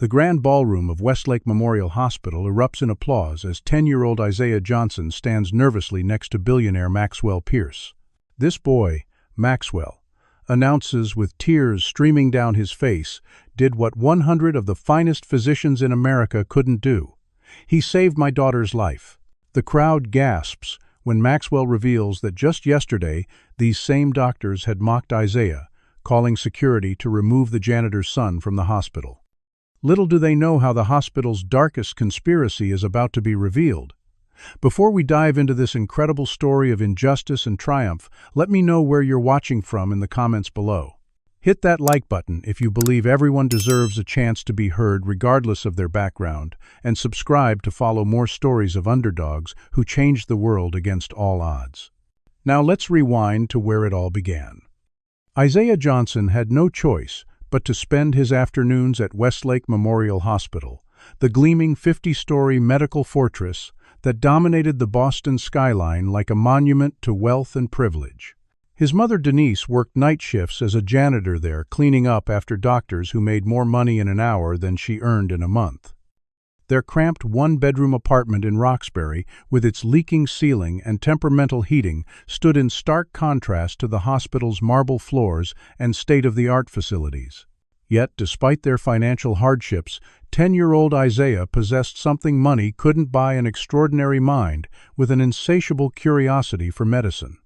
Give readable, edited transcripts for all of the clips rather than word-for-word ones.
The grand ballroom of Westlake Memorial Hospital erupts in applause as 10-year-old Isaiah Johnson stands nervously next to billionaire Maxwell Pierce. This boy, Maxwell, announces with tears streaming down his face, did what 100 of the finest physicians in America couldn't do. He saved my daughter's life. The crowd gasps when Maxwell reveals that just yesterday, these same doctors had mocked Isaiah, calling security to remove the janitor's son from the hospital. Little do they know how the hospital's darkest conspiracy is about to be revealed. Before we dive into this incredible story of injustice and triumph, let me know where you're watching from in the comments below. Hit that like button if you believe everyone deserves a chance to be heard regardless of their background, and subscribe to follow more stories of underdogs who changed the world against all odds. Now let's rewind to where it all began. Isaiah Johnson had no choice but to spend his afternoons at Westlake Memorial Hospital, the gleaming 50-story medical fortress that dominated the Boston skyline like a monument to wealth and privilege. His mother Denise worked night shifts as a janitor there, cleaning up after doctors who made more money in an hour than she earned in a month. Their cramped one-bedroom apartment in Roxbury, with its leaking ceiling and temperamental heating, stood in stark contrast to the hospital's marble floors and state-of-the-art facilities. Yet, despite their financial hardships, 10-year-old Isaiah possessed something money couldn't buy: an extraordinary mind with an insatiable curiosity for medicine.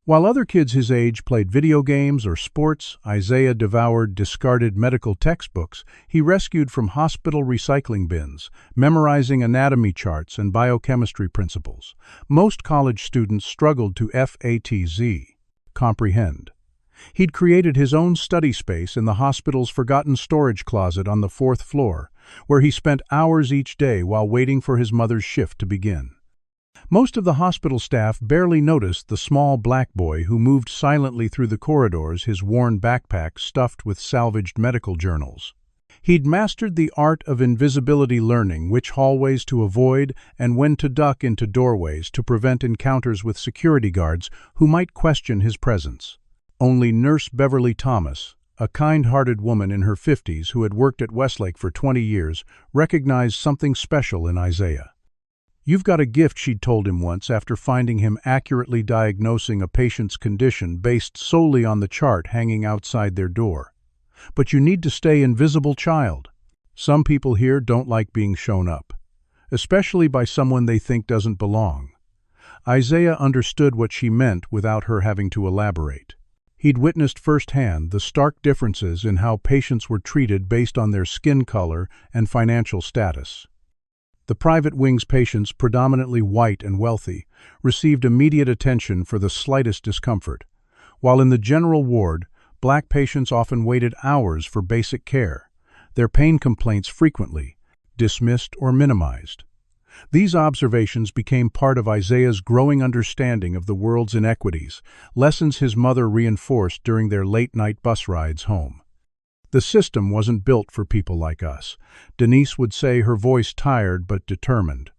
While other kids his age played video games or sports, Isaiah devoured discarded medical textbooks he rescued from hospital recycling bins, memorizing anatomy charts and biochemistry principles. Most college students struggled to comprehend. He'd created his own study space in the hospital's forgotten storage closet on the 4th floor, where he spent hours each day while waiting for his mother's shift to begin. Most of the hospital staff barely noticed the small black boy who moved silently through the corridors, his worn backpack stuffed with salvaged medical journals. He'd mastered the art of invisibility, learning which hallways to avoid and when to duck into doorways to prevent encounters with security guards who might question his presence. Only Nurse Beverly Thomas, a kind-hearted woman in her 50s who had worked at Westlake for 20 years, recognized something special in Isaiah. "You've got a gift," she'd told him once after finding him accurately diagnosing a patient's condition based solely on the chart hanging outside their door. "But you need to stay invisible, child. Some people here don't like being shown up, especially by someone they think doesn't belong." Isaiah understood what she meant without her having to elaborate. He'd witnessed firsthand the stark differences in how patients were treated based on their skin color and financial status. The private wing's patients, predominantly white and wealthy, received immediate attention for the slightest discomfort, while in the general ward, black patients often waited hours for basic care, their pain complaints frequently dismissed or minimized. These observations became part of Isaiah's growing understanding of the world's inequities, lessons his mother reinforced during their late-night bus rides home. "The system wasn't built for people like us," Denise would say, her voice tired but determined.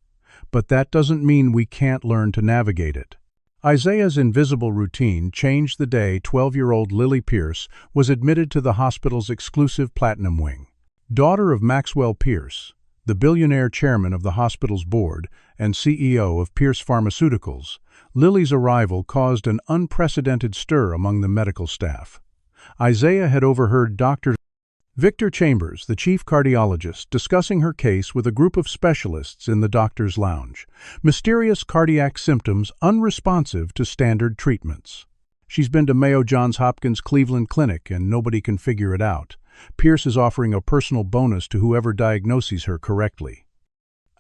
"But that doesn't mean we can't learn to navigate it." Isaiah's invisible routine changed the day 12-year-old Lily Pierce was admitted to the hospital's exclusive Platinum Wing. Daughter of Maxwell Pierce, the billionaire chairman of the hospital's board and CEO of Pierce Pharmaceuticals, Lily's arrival caused an unprecedented stir among the medical staff. Isaiah had overheard Dr. Victor Chambers, the chief cardiologist, discussing her case with a group of specialists in the doctor's lounge. Mysterious cardiac symptoms unresponsive to standard treatments. "She's been to Mayo Johns Hopkins Cleveland Clinic and nobody can figure it out. Pierce is offering a personal bonus to whoever diagnoses her correctly."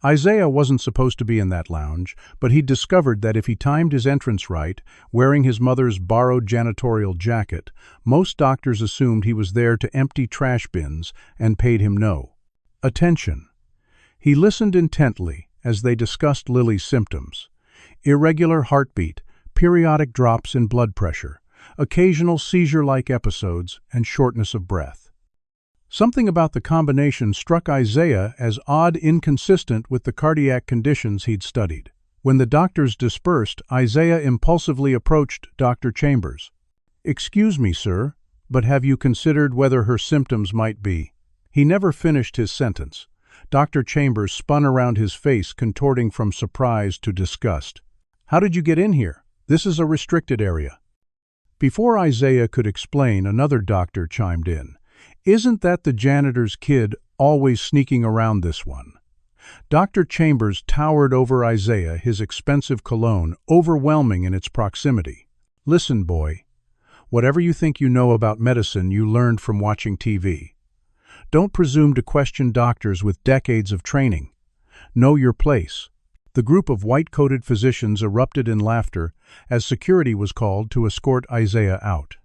Isaiah wasn't supposed to be in that lounge, but he'd discovered that if he timed his entrance right, wearing his mother's borrowed janitorial jacket, most doctors assumed he was there to empty trash bins and paid him no attention. He listened intently as they discussed Lily's symptoms: irregular heartbeat, periodic drops in blood pressure, occasional seizure-like episodes, and shortness of breath. Something about the combination struck Isaiah as odd, inconsistent with the cardiac conditions he'd studied. When the doctors dispersed, Isaiah impulsively approached Dr. Chambers. "Excuse me, sir, but have you considered whether her symptoms might be He never finished his sentence. Dr. Chambers spun around his face, contorting from surprise to disgust. "How did you get in here? This is a restricted area." Before Isaiah could explain, another doctor chimed in. "Isn't that the janitor's kid always sneaking around this one?" Dr. Chambers towered over Isaiah, his expensive cologne overwhelming in its proximity. "Listen, boy. Whatever you think you know about medicine, you learned from watching TV. Don't presume to question doctors with decades of training. Know your place." The group of white-coated physicians erupted in laughter as security was called to escort Isaiah out.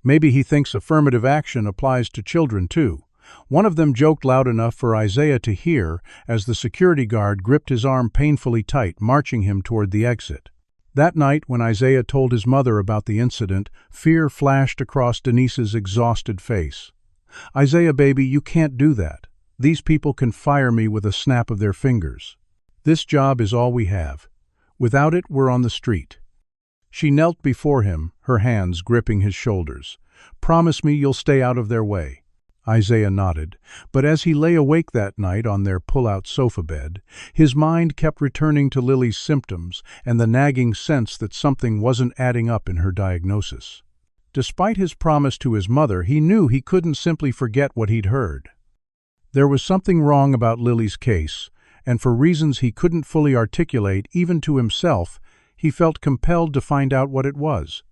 "Maybe he thinks affirmative action applies to children, too." One of them joked loud enough for Isaiah to hear as the security guard gripped his arm painfully tight, marching him toward the exit. That night, when Isaiah told his mother about the incident, fear flashed across Denise's exhausted face. "Isaiah, baby, you can't do that. These people can fire me with a snap of their fingers. This job is all we have. Without it, we're on the street." She knelt before him, her hands gripping his shoulders. "Promise me you'll stay out of their way." Isaiah nodded, but as he lay awake that night on their pull-out sofa bed, his mind kept returning to Lily's symptoms and the nagging sense that something wasn't adding up in her diagnosis. Despite his promise to his mother, he knew he couldn't simply forget what he'd heard. There was something wrong about Lily's case, and for reasons he couldn't fully articulate even to himself, he felt compelled to find out what it was.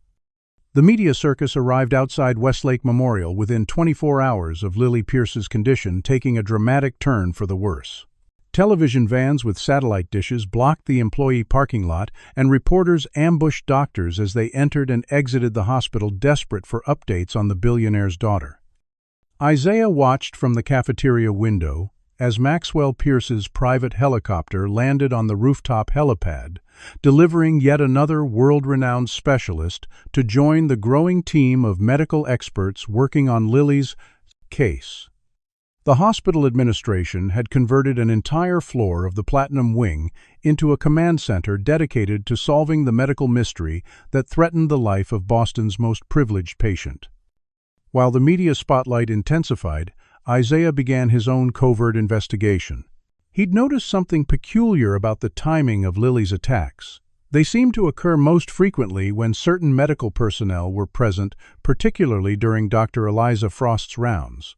The media circus arrived outside Westlake Memorial within 24 hours of Lily Pierce's condition taking a dramatic turn for the worse. Television vans with satellite dishes blocked the employee parking lot, and reporters ambushed doctors as they entered and exited the hospital, desperate for updates on the billionaire's daughter. Isaiah watched from the cafeteria window as Maxwell Pierce's private helicopter landed on the rooftop helipad, delivering yet another world-renowned specialist to join the growing team of medical experts working on Lily's case. The hospital administration had converted an entire floor of the Platinum Wing into a command center dedicated to solving the medical mystery that threatened the life of Boston's most privileged patient. While the media spotlight intensified, Isaiah began his own covert investigation. He'd noticed something peculiar about the timing of Lily's attacks. They seemed to occur most frequently when certain medical personnel were present, particularly during Dr. Eliza Frost's rounds.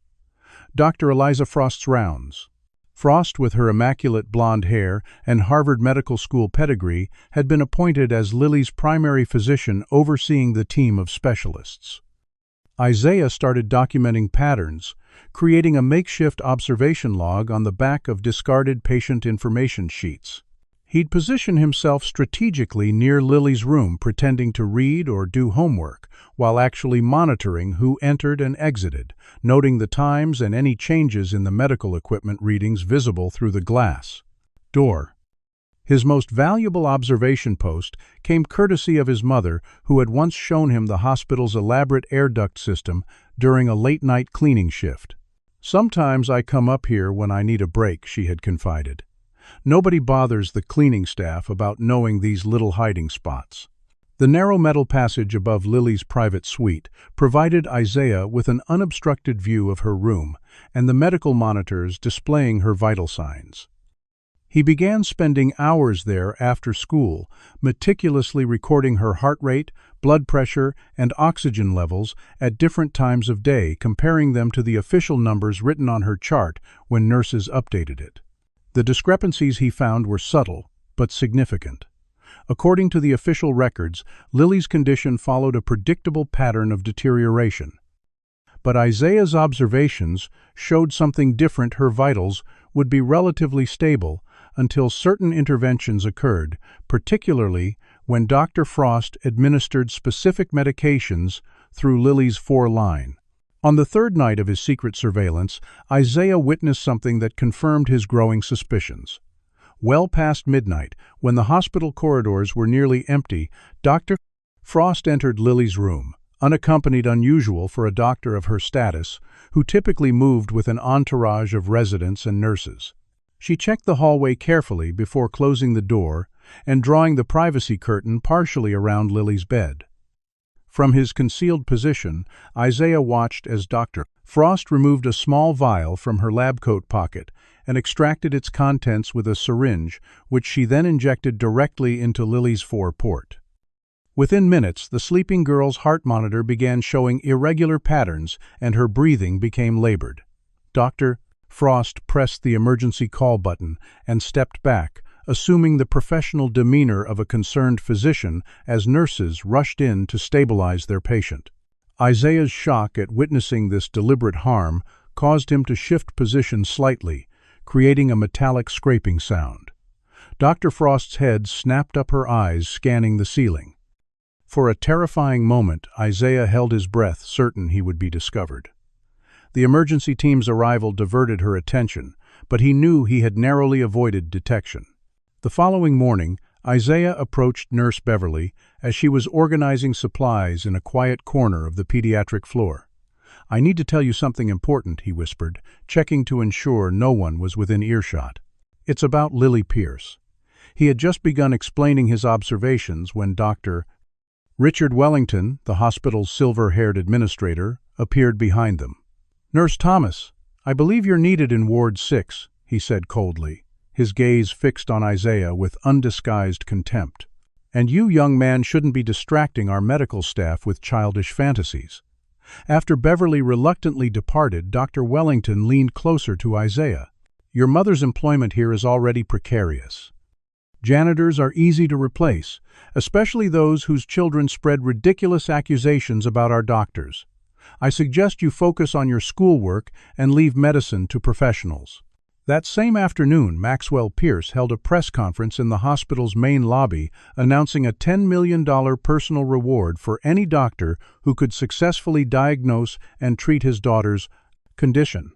Dr. Eliza Frost's rounds. Frost, with her immaculate blonde hair and Harvard Medical School pedigree, had been appointed as Lily's primary physician overseeing the team of specialists. Isaiah started documenting patterns, creating a makeshift observation log on the back of discarded patient information sheets. He'd position himself strategically near Lily's room, pretending to read or do homework, while actually monitoring who entered and exited, noting the times and any changes in the medical equipment readings visible through the glass door. His most valuable observation post came courtesy of his mother, who had once shown him the hospital's elaborate air duct system during a late-night cleaning shift. "Sometimes I come up here when I need a break," she had confided. "Nobody bothers the cleaning staff about knowing these little hiding spots." The narrow metal passage above Lily's private suite provided Isaiah with an unobstructed view of her room and the medical monitors displaying her vital signs. He began spending hours there after school, meticulously recording her heart rate, blood pressure, and oxygen levels at different times of day, comparing them to the official numbers written on her chart when nurses updated it. The discrepancies he found were subtle, but significant. According to the official records, Lily's condition followed a predictable pattern of deterioration. But Isaiah's observations showed something different. Her vitals would be relatively stable until certain interventions occurred, particularly when Dr. Frost administered specific medications through Lily's foreline. On the third night of his secret surveillance, Isaiah witnessed something that confirmed his growing suspicions. Well past midnight, when the hospital corridors were nearly empty, Dr. Frost entered Lily's room, unaccompanied, unusual for a doctor of her status, who typically moved with an entourage of residents and nurses. She checked the hallway carefully before closing the door and drawing the privacy curtain partially around Lily's bed. From his concealed position, Isaiah watched as Dr. Frost removed a small vial from her lab coat pocket and extracted its contents with a syringe, which she then injected directly into Lily's foreport. Within minutes, the sleeping girl's heart monitor began showing irregular patterns and her breathing became labored. Dr. Frost pressed the emergency call button and stepped back, assuming the professional demeanor of a concerned physician as nurses rushed in to stabilize their patient. Isaiah's shock at witnessing this deliberate harm caused him to shift position slightly, creating a metallic scraping sound. Dr. Frost's head snapped up, her eyes scanning the ceiling. For a terrifying moment, Isaiah held his breath, certain he would be discovered. The emergency team's arrival diverted her attention, but he knew he had narrowly avoided detection. The following morning, Isaiah approached Nurse Beverly as she was organizing supplies in a quiet corner of the pediatric floor. "I need to tell you something important," he whispered, checking to ensure no one was within earshot. "It's about Lily Pierce." He had just begun explaining his observations when Dr. Richard Wellington, the hospital's silver-haired administrator, appeared behind them. "Nurse Thomas, I believe you're needed in Ward 6, he said coldly, his gaze fixed on Isaiah with undisguised contempt. "And you, young man, shouldn't be distracting our medical staff with childish fantasies." After Beverly reluctantly departed, Dr. Wellington leaned closer to Isaiah. "Your mother's employment here is already precarious. Janitors are easy to replace, especially those whose children spread ridiculous accusations about our doctors. I suggest you focus on your schoolwork and leave medicine to professionals." That same afternoon, Maxwell Pierce held a press conference in the hospital's main lobby announcing a $10 million personal reward for any doctor who could successfully diagnose and treat his daughter's condition.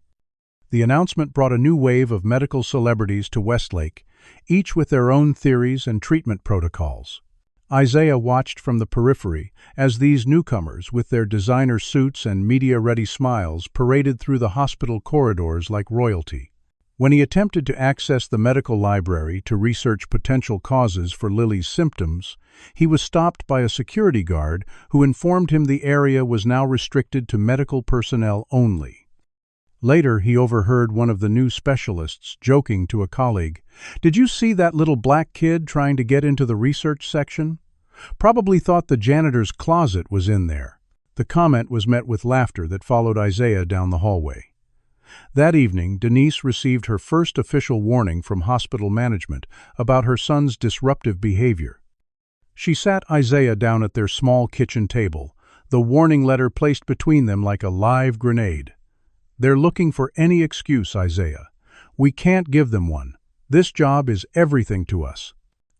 The announcement brought a new wave of medical celebrities to Westlake, each with their own theories and treatment protocols. Isaiah watched from the periphery as these newcomers, with their designer suits and media-ready smiles, paraded through the hospital corridors like royalty. When he attempted to access the medical library to research potential causes for Lily's symptoms, he was stopped by a security guard who informed him the area was now restricted to medical personnel only. Later, he overheard one of the new specialists joking to a colleague, "Did you see that little black kid trying to get into the research section? Probably thought the janitor's closet was in there." The comment was met with laughter that followed Isaiah down the hallway. That evening, Denise received her first official warning from hospital management about her son's disruptive behavior. She sat Isaiah down at their small kitchen table, the warning letter placed between them like a live grenade. "They're looking for any excuse, Isaiah. We can't give them one. This job is everything to us."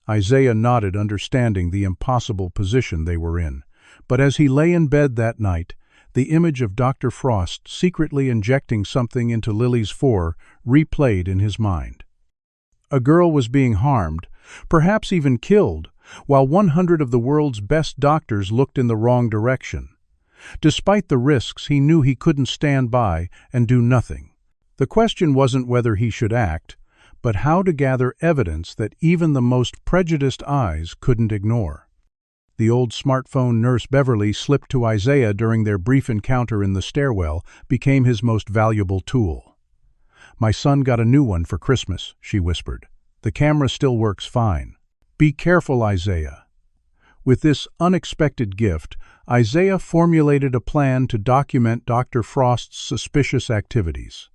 Isaiah nodded, understanding the impossible position they were in. But as he lay in bed that night, the image of Dr. Frost secretly injecting something into Lily's fore replayed in his mind. A girl was being harmed, perhaps even killed, while 100 of the world's best doctors looked in the wrong direction. Despite the risks, he knew he couldn't stand by and do nothing. The question wasn't whether he should act, but how to gather evidence that even the most prejudiced eyes couldn't ignore. The old smartphone Nurse Beverly slipped to Isaiah during their brief encounter in the stairwell became his most valuable tool. "My son got a new one for Christmas," she whispered. "The camera still works fine. Be careful, Isaiah." With this unexpected gift, Isaiah formulated a plan to document Dr. Frost's suspicious activities.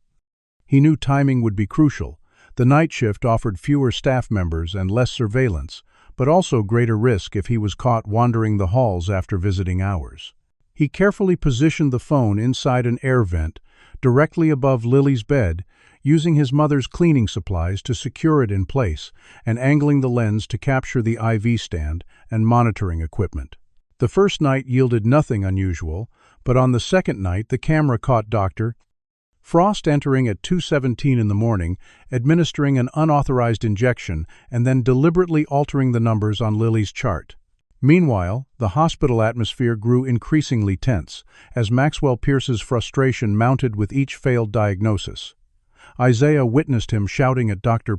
He knew timing would be crucial. The night shift offered fewer staff members and less surveillance, but also greater risk if he was caught wandering the halls after visiting hours. He carefully positioned the phone inside an air vent, directly above Lily's bed, using his mother's cleaning supplies to secure it in place, and angling the lens to capture the IV stand and monitoring equipment. The first night yielded nothing unusual, but on the second night the camera caught Dr. Frost entering at 2:17 in the morning, administering an unauthorized injection, and then deliberately altering the numbers on Lily's chart. Meanwhile, the hospital atmosphere grew increasingly tense, as Maxwell Pierce's frustration mounted with each failed diagnosis. Isaiah witnessed him shouting at Dr.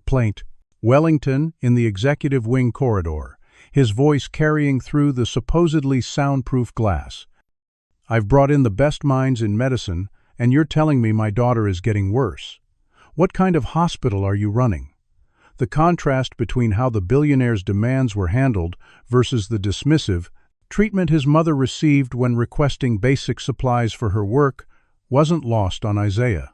Wellington in the executive wing corridor, his voice carrying through the supposedly soundproof glass. "I've brought in the best minds in medicine, and you're telling me my daughter is getting worse. What kind of hospital are you running? The contrast between how the billionaire's demands were handled versus the dismissive treatment his mother received when requesting basic supplies for her work wasn't lost on Isaiah.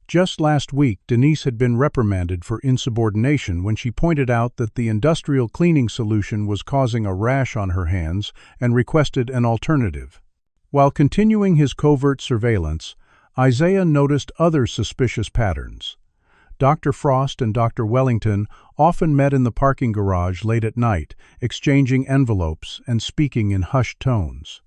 Just last week, Denise had been reprimanded for insubordination when she pointed out that the industrial cleaning solution was causing a rash on her hands and requested an alternative. While continuing his covert surveillance, Isaiah noticed other suspicious patterns. Dr. Frost and Dr. Wellington often met in the parking garage late at night, exchanging envelopes and speaking in hushed tones.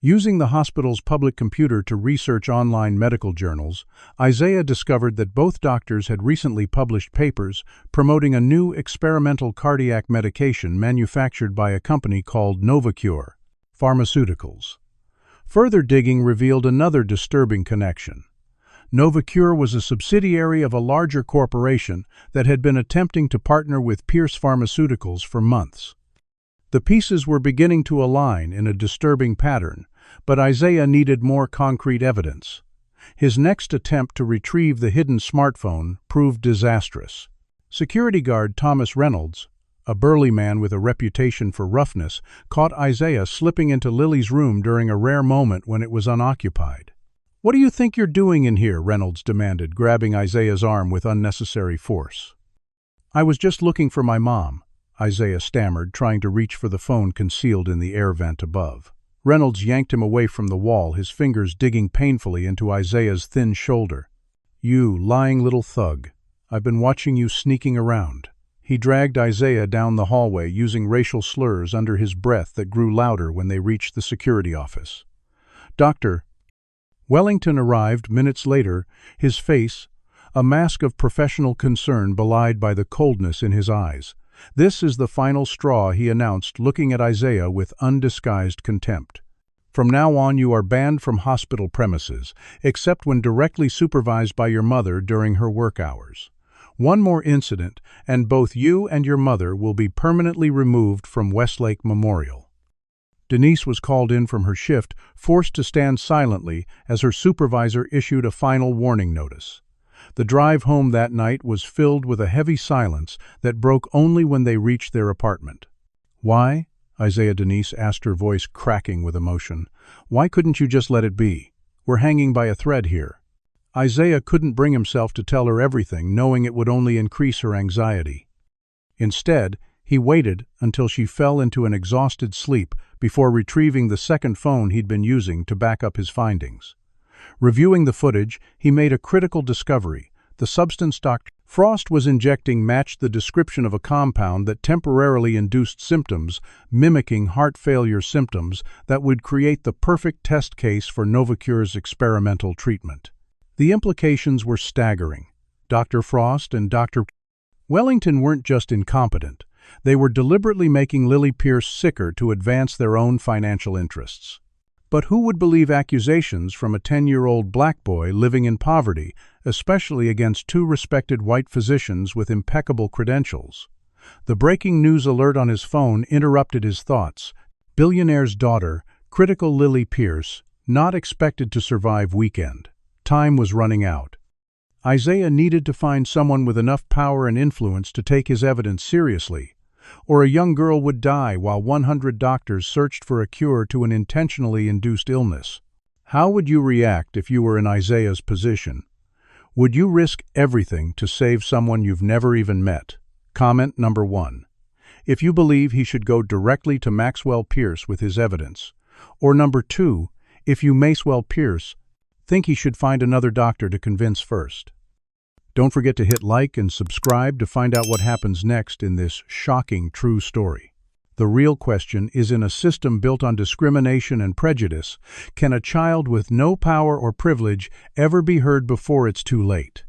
Using the hospital's public computer to research online medical journals, Isaiah discovered that both doctors had recently published papers promoting a new experimental cardiac medication manufactured by a company called Novacure Pharmaceuticals. Further digging revealed another disturbing connection. Novacure was a subsidiary of a larger corporation that had been attempting to partner with Pierce Pharmaceuticals for months. The pieces were beginning to align in a disturbing pattern, but Isaiah needed more concrete evidence. His next attempt to retrieve the hidden smartphone proved disastrous. Security guard Thomas Reynolds, a burly man with a reputation for roughness, caught Isaiah slipping into Lily's room during a rare moment when it was unoccupied. "What do you think you're doing in here?" Reynolds demanded, grabbing Isaiah's arm with unnecessary force. "I was just looking for my mom," Isaiah stammered, trying to reach for the phone concealed in the air vent above. Reynolds yanked him away from the wall, his fingers digging painfully into Isaiah's thin shoulder. "You lying little thug. I've been watching you sneaking around." He dragged Isaiah down the hallway, using racial slurs under his breath that grew louder when they reached the security office. "Doctor." Wellington arrived minutes later, his face, a mask of professional concern belied by the coldness in his eyes. "This is the final straw," he announced, looking at Isaiah with undisguised contempt. "From now on you are banned from hospital premises, except when directly supervised by your mother during her work hours. One more incident, and both you and your mother will be permanently removed from Westlake Memorial." Denise was called in from her shift, forced to stand silently as her supervisor issued a final warning notice. The drive home that night was filled with a heavy silence that broke only when they reached their apartment. "Why?" Isaiah Denise asked, her voice cracking with emotion. "Why couldn't you just let it be? We're hanging by a thread here." Isaiah couldn't bring himself to tell her everything, knowing it would only increase her anxiety. Instead, he waited until she fell into an exhausted sleep before retrieving the second phone he'd been using to back up his findings. Reviewing the footage, he made a critical discovery. The substance Dr. Frost was injecting matched the description of a compound that temporarily induced symptoms, mimicking heart failure symptoms that would create the perfect test case for Novacure's experimental treatment. The implications were staggering. Dr. Frost and Dr. Wellington weren't just incompetent. They were deliberately making Lily Pierce sicker to advance their own financial interests. But who would believe accusations from a 10-year-old black boy living in poverty, especially against two respected white physicians with impeccable credentials? The breaking news alert on his phone interrupted his thoughts. Billionaire's daughter, critical Lily Pierce, not expected to survive weekend. Time was running out. Isaiah needed to find someone with enough power and influence to take his evidence seriously, or a young girl would die while 100 doctors searched for a cure to an intentionally induced illness. How would you react if you were in Isaiah's position? Would you risk everything to save someone you've never even met? Comment number 1. If you believe he should go directly to Maxwell Pierce with his evidence. Or number 2, if you Maxwell Pierce think he should find another doctor to convince first. Don't forget to hit like and subscribe to find out what happens next in this shocking true story. The real question is, in a system built on discrimination and prejudice, can a child with no power or privilege ever be heard before it's too late?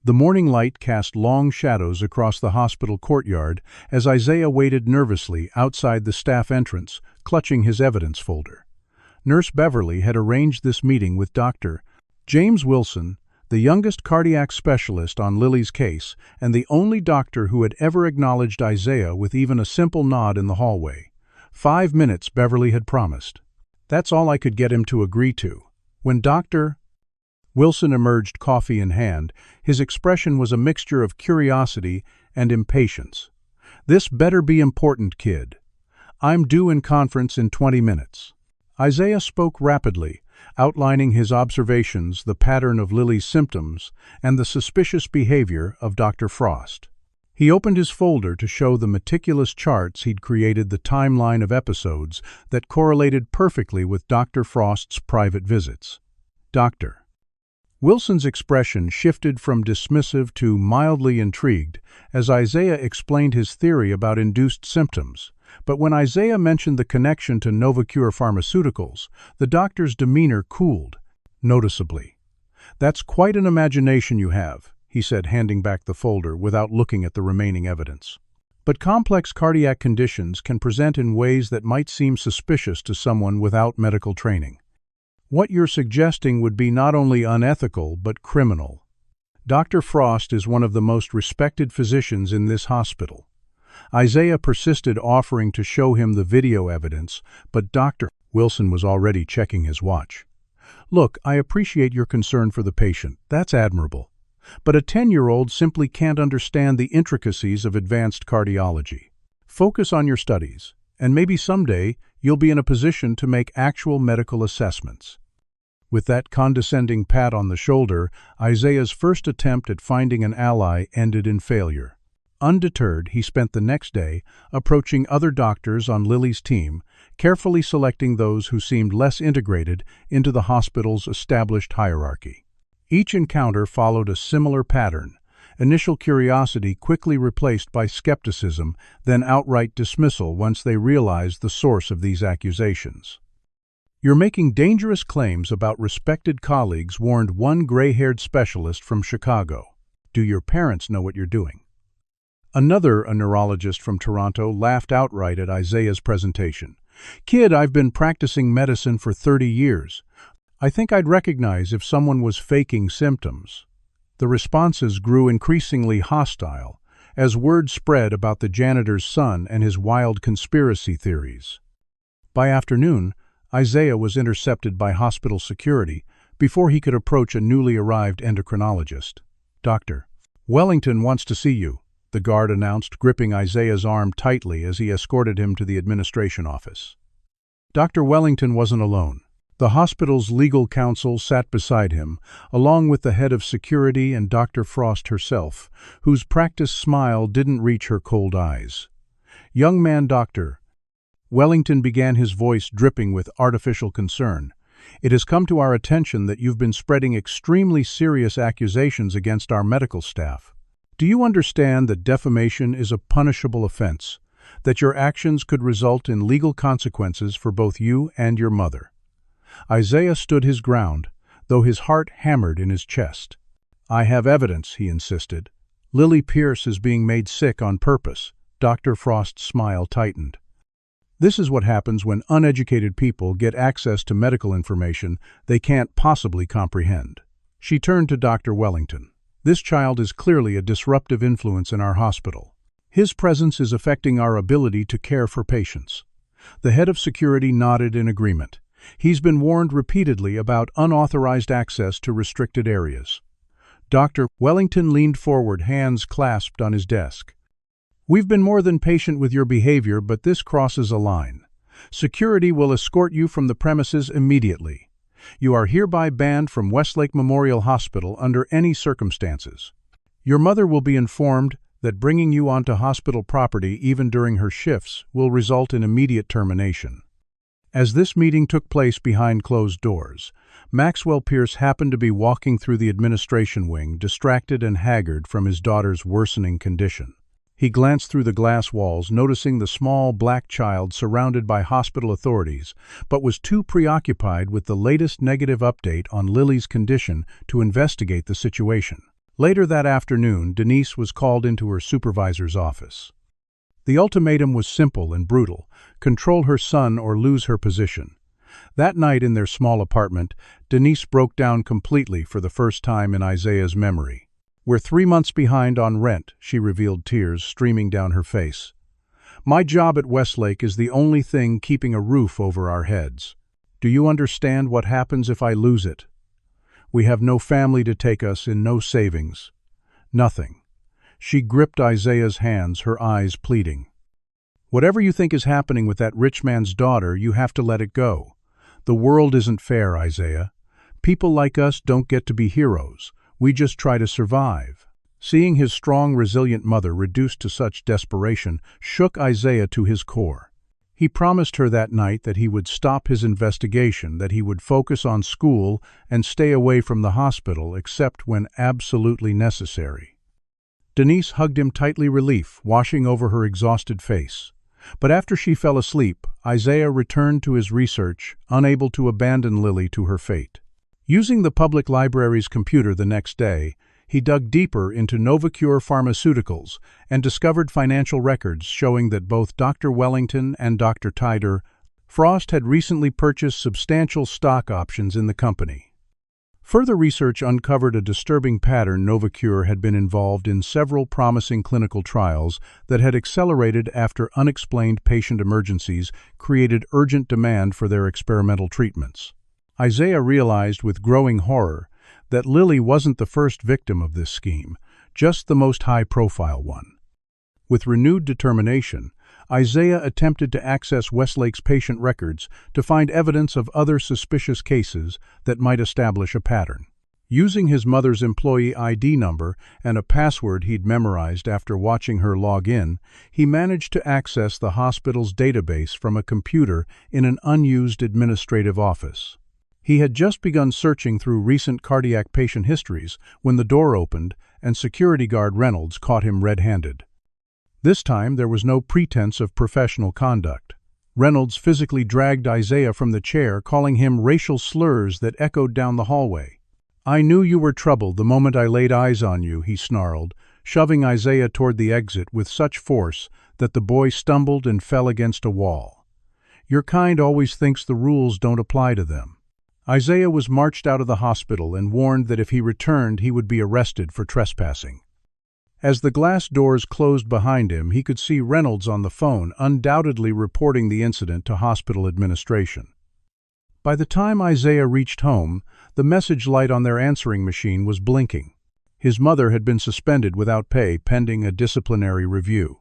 The morning light cast long shadows across the hospital courtyard as Isaiah waited nervously outside the staff entrance, clutching his evidence folder. Nurse Beverly had arranged this meeting with Dr. James Wilson, the youngest cardiac specialist on Lily's case and the only doctor who had ever acknowledged Isaiah with even a simple nod in the hallway. 5 minutes, Beverly had promised. That's all I could get him to agree to. When Dr. Wilson emerged, coffee in hand. His expression was a mixture of curiosity and impatience. "This better be important, kid. I'm due in conference in 20 minutes. Isaiah spoke rapidly, outlining his observations, the pattern of Lily's symptoms, and the suspicious behavior of Dr. Frost. He opened his folder to show the meticulous charts he'd created, the timeline of episodes that correlated perfectly with Dr. Frost's private visits. Doctor. Wilson's expression shifted from dismissive to mildly intrigued as Isaiah explained his theory about induced symptoms. But when Isaiah mentioned the connection to Novacure Pharmaceuticals, the doctor's demeanor cooled noticeably. "That's quite an imagination you have," he said, handing back the folder without looking at the remaining evidence. "But complex cardiac conditions can present in ways that might seem suspicious to someone without medical training. What you're suggesting would be not only unethical but criminal. Dr. Frost is one of the most respected physicians in this hospital." Isaiah persisted, offering to show him the video evidence, but Dr. Wilson was already checking his watch. "Look, I appreciate your concern for the patient. That's admirable. But a 10-year-old simply can't understand the intricacies of advanced cardiology. Focus on your studies, and maybe someday you'll be in a position to make actual medical assessments." With that condescending pat on the shoulder, Isaiah's first attempt at finding an ally ended in failure. Undeterred, he spent the next day approaching other doctors on Lily's team, carefully selecting those who seemed less integrated into the hospital's established hierarchy. Each encounter followed a similar pattern: initial curiosity quickly replaced by skepticism, then outright dismissal once they realized the source of these accusations. "You're making dangerous claims about respected colleagues," warned one gray-haired specialist from Chicago. "Do your parents know what you're doing?" Another, a neurologist from Toronto, laughed outright at Isaiah's presentation. "Kid, I've been practicing medicine for 30 years. I think I'd recognize if someone was faking symptoms." The responses grew increasingly hostile as word spread about the janitor's son and his wild conspiracy theories. By afternoon, Isaiah was intercepted by hospital security before he could approach a newly arrived endocrinologist. "Dr. Wellington wants to see you," the guard announced, gripping Isaiah's arm tightly as he escorted him to the administration office. Dr. Wellington wasn't alone. The hospital's legal counsel sat beside him, along with the head of security and Dr. Frost herself, whose practiced smile didn't reach her cold eyes. "Young man, Doctor," Wellington began, his voice dripping with artificial concern, "it has come to our attention that you've been spreading extremely serious accusations against our medical staff. Do you understand that defamation is a punishable offense, that your actions could result in legal consequences for both you and your mother?" Isaiah stood his ground, though his heart hammered in his chest. "I have evidence," he insisted. "Lily Pierce is being made sick on purpose." Dr. Frost's smile tightened. "This is what happens when uneducated people get access to medical information they can't possibly comprehend." She turned to Dr. Wellington. "This child is clearly a disruptive influence in our hospital. His presence is affecting our ability to care for patients." The head of security nodded in agreement. "He's been warned repeatedly about unauthorized access to restricted areas." Dr. Wellington leaned forward, hands clasped on his desk. "We've been more than patient with your behavior, but this crosses a line. Security will escort you from the premises immediately. You are hereby banned from Westlake Memorial Hospital under any circumstances. Your mother will be informed that bringing you onto hospital property, even during her shifts, will result in immediate termination." As this meeting took place behind closed doors, Maxwell Pierce happened to be walking through the administration wing, distracted and haggard from his daughter's worsening condition. He glanced through the glass walls, noticing the small black child surrounded by hospital authorities, but was too preoccupied with the latest negative update on Lily's condition to investigate the situation. Later that afternoon, Denise was called into her supervisor's office. The ultimatum was simple and brutal: control her son or lose her position. That night in their small apartment, Denise broke down completely for the first time in Isaiah's memory. "We're 3 months behind on rent," she revealed, tears streaming down her face. "My job at Westlake is the only thing keeping a roof over our heads. Do you understand what happens if I lose it?" We have no family to take us and no savings. Nothing. She gripped Isaiah's hands, her eyes pleading. Whatever you think is happening with that rich man's daughter, you have to let it go. The world isn't fair, Isaiah. People like us don't get to be heroes. We just try to survive. Seeing his strong, resilient mother reduced to such desperation shook Isaiah to his core. He promised her that night that he would stop his investigation, that he would focus on school and stay away from the hospital except when absolutely necessary. Denise hugged him tightly, relief washing over her exhausted face. But after she fell asleep, Isaiah returned to his research, unable to abandon Lily to her fate. Using the public library's computer the next day, he dug deeper into Novacure Pharmaceuticals and discovered financial records showing that both Dr. Wellington and Dr. Tyder Frost had recently purchased substantial stock options in the company. Further research uncovered a disturbing pattern. Novacure had been involved in several promising clinical trials that had accelerated after unexplained patient emergencies created urgent demand for their experimental treatments. Isaiah realized with growing horror that Lily wasn't the first victim of this scheme, just the most high-profile one. With renewed determination, Isaiah attempted to access Westlake's patient records to find evidence of other suspicious cases that might establish a pattern. Using his mother's employee ID number and a password he'd memorized after watching her log in, he managed to access the hospital's database from a computer in an unused administrative office. He had just begun searching through recent cardiac patient histories when the door opened and security guard Reynolds caught him red-handed. This time there was no pretense of professional conduct. Reynolds physically dragged Isaiah from the chair, calling him racial slurs that echoed down the hallway. "I knew you were trouble the moment I laid eyes on you," he snarled, shoving Isaiah toward the exit with such force that the boy stumbled and fell against a wall. "Your kind always thinks the rules don't apply to them." Isaiah was marched out of the hospital and warned that if he returned he would be arrested for trespassing. As the glass doors closed behind him, he could see Reynolds on the phone, undoubtedly reporting the incident to hospital administration. By the time Isaiah reached home, the message light on their answering machine was blinking. His mother had been suspended without pay pending a disciplinary review.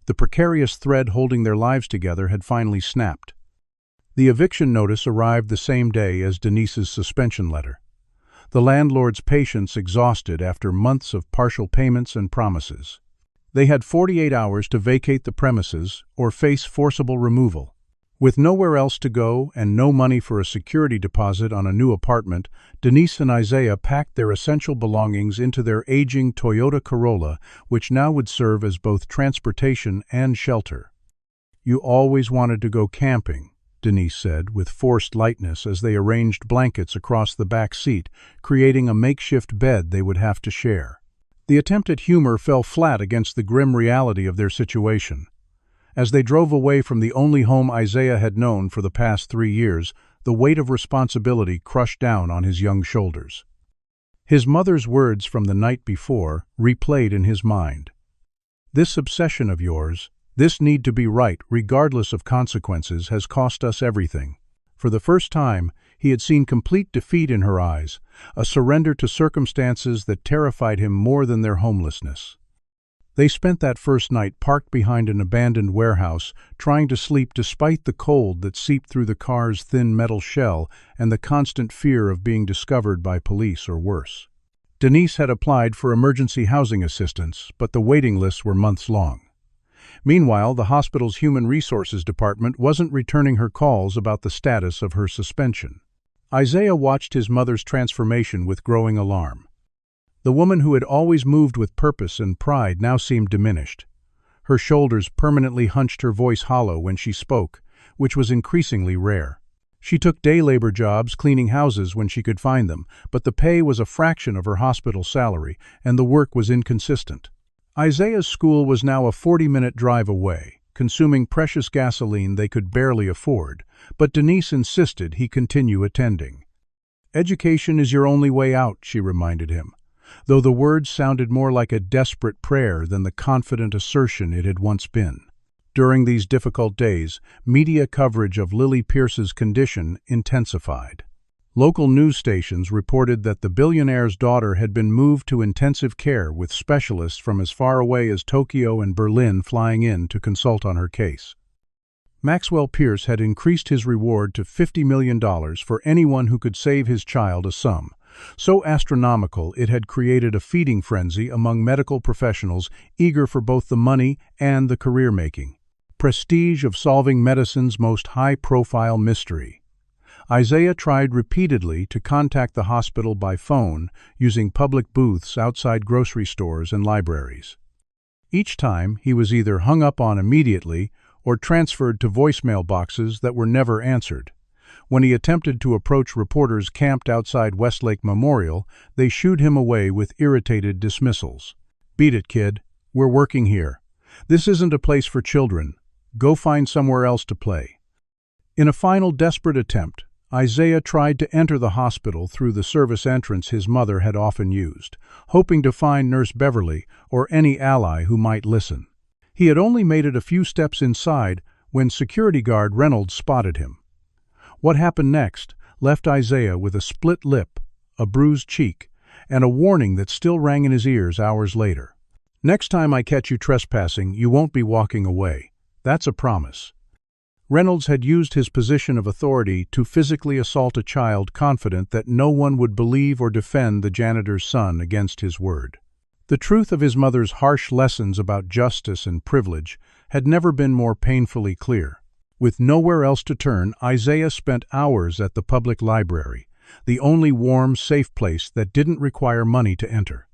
The precarious thread holding their lives together had finally snapped. The eviction notice arrived the same day as Denise's suspension letter. The landlord's patience exhausted after months of partial payments and promises. They had 48 hours to vacate the premises or face forcible removal. With nowhere else to go and no money for a security deposit on a new apartment, Denise and Isaiah packed their essential belongings into their aging Toyota Corolla, which now would serve as both transportation and shelter. "You always wanted to go camping," Denise said, with forced lightness as they arranged blankets across the back seat, creating a makeshift bed they would have to share. The attempt at humor fell flat against the grim reality of their situation. As they drove away from the only home Isaiah had known for the past 3 years, the weight of responsibility crushed down on his young shoulders. His mother's words from the night before replayed in his mind. "This obsession of yours, this need to be right, regardless of consequences, has cost us everything." For the first time, he had seen complete defeat in her eyes, a surrender to circumstances that terrified him more than their homelessness. They spent that first night parked behind an abandoned warehouse, trying to sleep despite the cold that seeped through the car's thin metal shell and the constant fear of being discovered by police or worse. Denise had applied for emergency housing assistance, but the waiting lists were months long. Meanwhile, the hospital's Human Resources Department wasn't returning her calls about the status of her suspension. Isaiah watched his mother's transformation with growing alarm. The woman who had always moved with purpose and pride now seemed diminished. Her shoulders permanently hunched, her voice hollow when she spoke, which was increasingly rare. She took day labor jobs cleaning houses when she could find them, but the pay was a fraction of her hospital salary, and the work was inconsistent. Isaiah's school was now a 40-minute drive away, consuming precious gasoline they could barely afford, but Denise insisted he continue attending. "Education is your only way out," she reminded him, though the words sounded more like a desperate prayer than the confident assertion it had once been. During these difficult days, media coverage of Lily Pierce's condition intensified. Local news stations reported that the billionaire's daughter had been moved to intensive care with specialists from as far away as Tokyo and Berlin flying in to consult on her case. Maxwell Pierce had increased his reward to $50 million for anyone who could save his child, a sum so astronomical it had created a feeding frenzy among medical professionals eager for both the money and the career-making prestige of solving medicine's most high-profile mystery. Isaiah tried repeatedly to contact the hospital by phone using public booths outside grocery stores and libraries. Each time, he was either hung up on immediately or transferred to voicemail boxes that were never answered. When he attempted to approach reporters camped outside Westlake Memorial, they shooed him away with irritated dismissals. "Beat it, kid. We're working here. This isn't a place for children. Go find somewhere else to play." In a final desperate attempt, Isaiah tried to enter the hospital through the service entrance his mother had often used, hoping to find Nurse Beverly or any ally who might listen. He had only made it a few steps inside when security guard Reynolds spotted him. What happened next left Isaiah with a split lip, a bruised cheek, and a warning that still rang in his ears hours later. "Next time I catch you trespassing, you won't be walking away. That's a promise." Reynolds had used his position of authority to physically assault a child, confident that no one would believe or defend the janitor's son against his word. The truth of his mother's harsh lessons about justice and privilege had never been more painfully clear. With nowhere else to turn, Isaiah spent hours at the public library, the only warm, safe place that didn't require money to enter.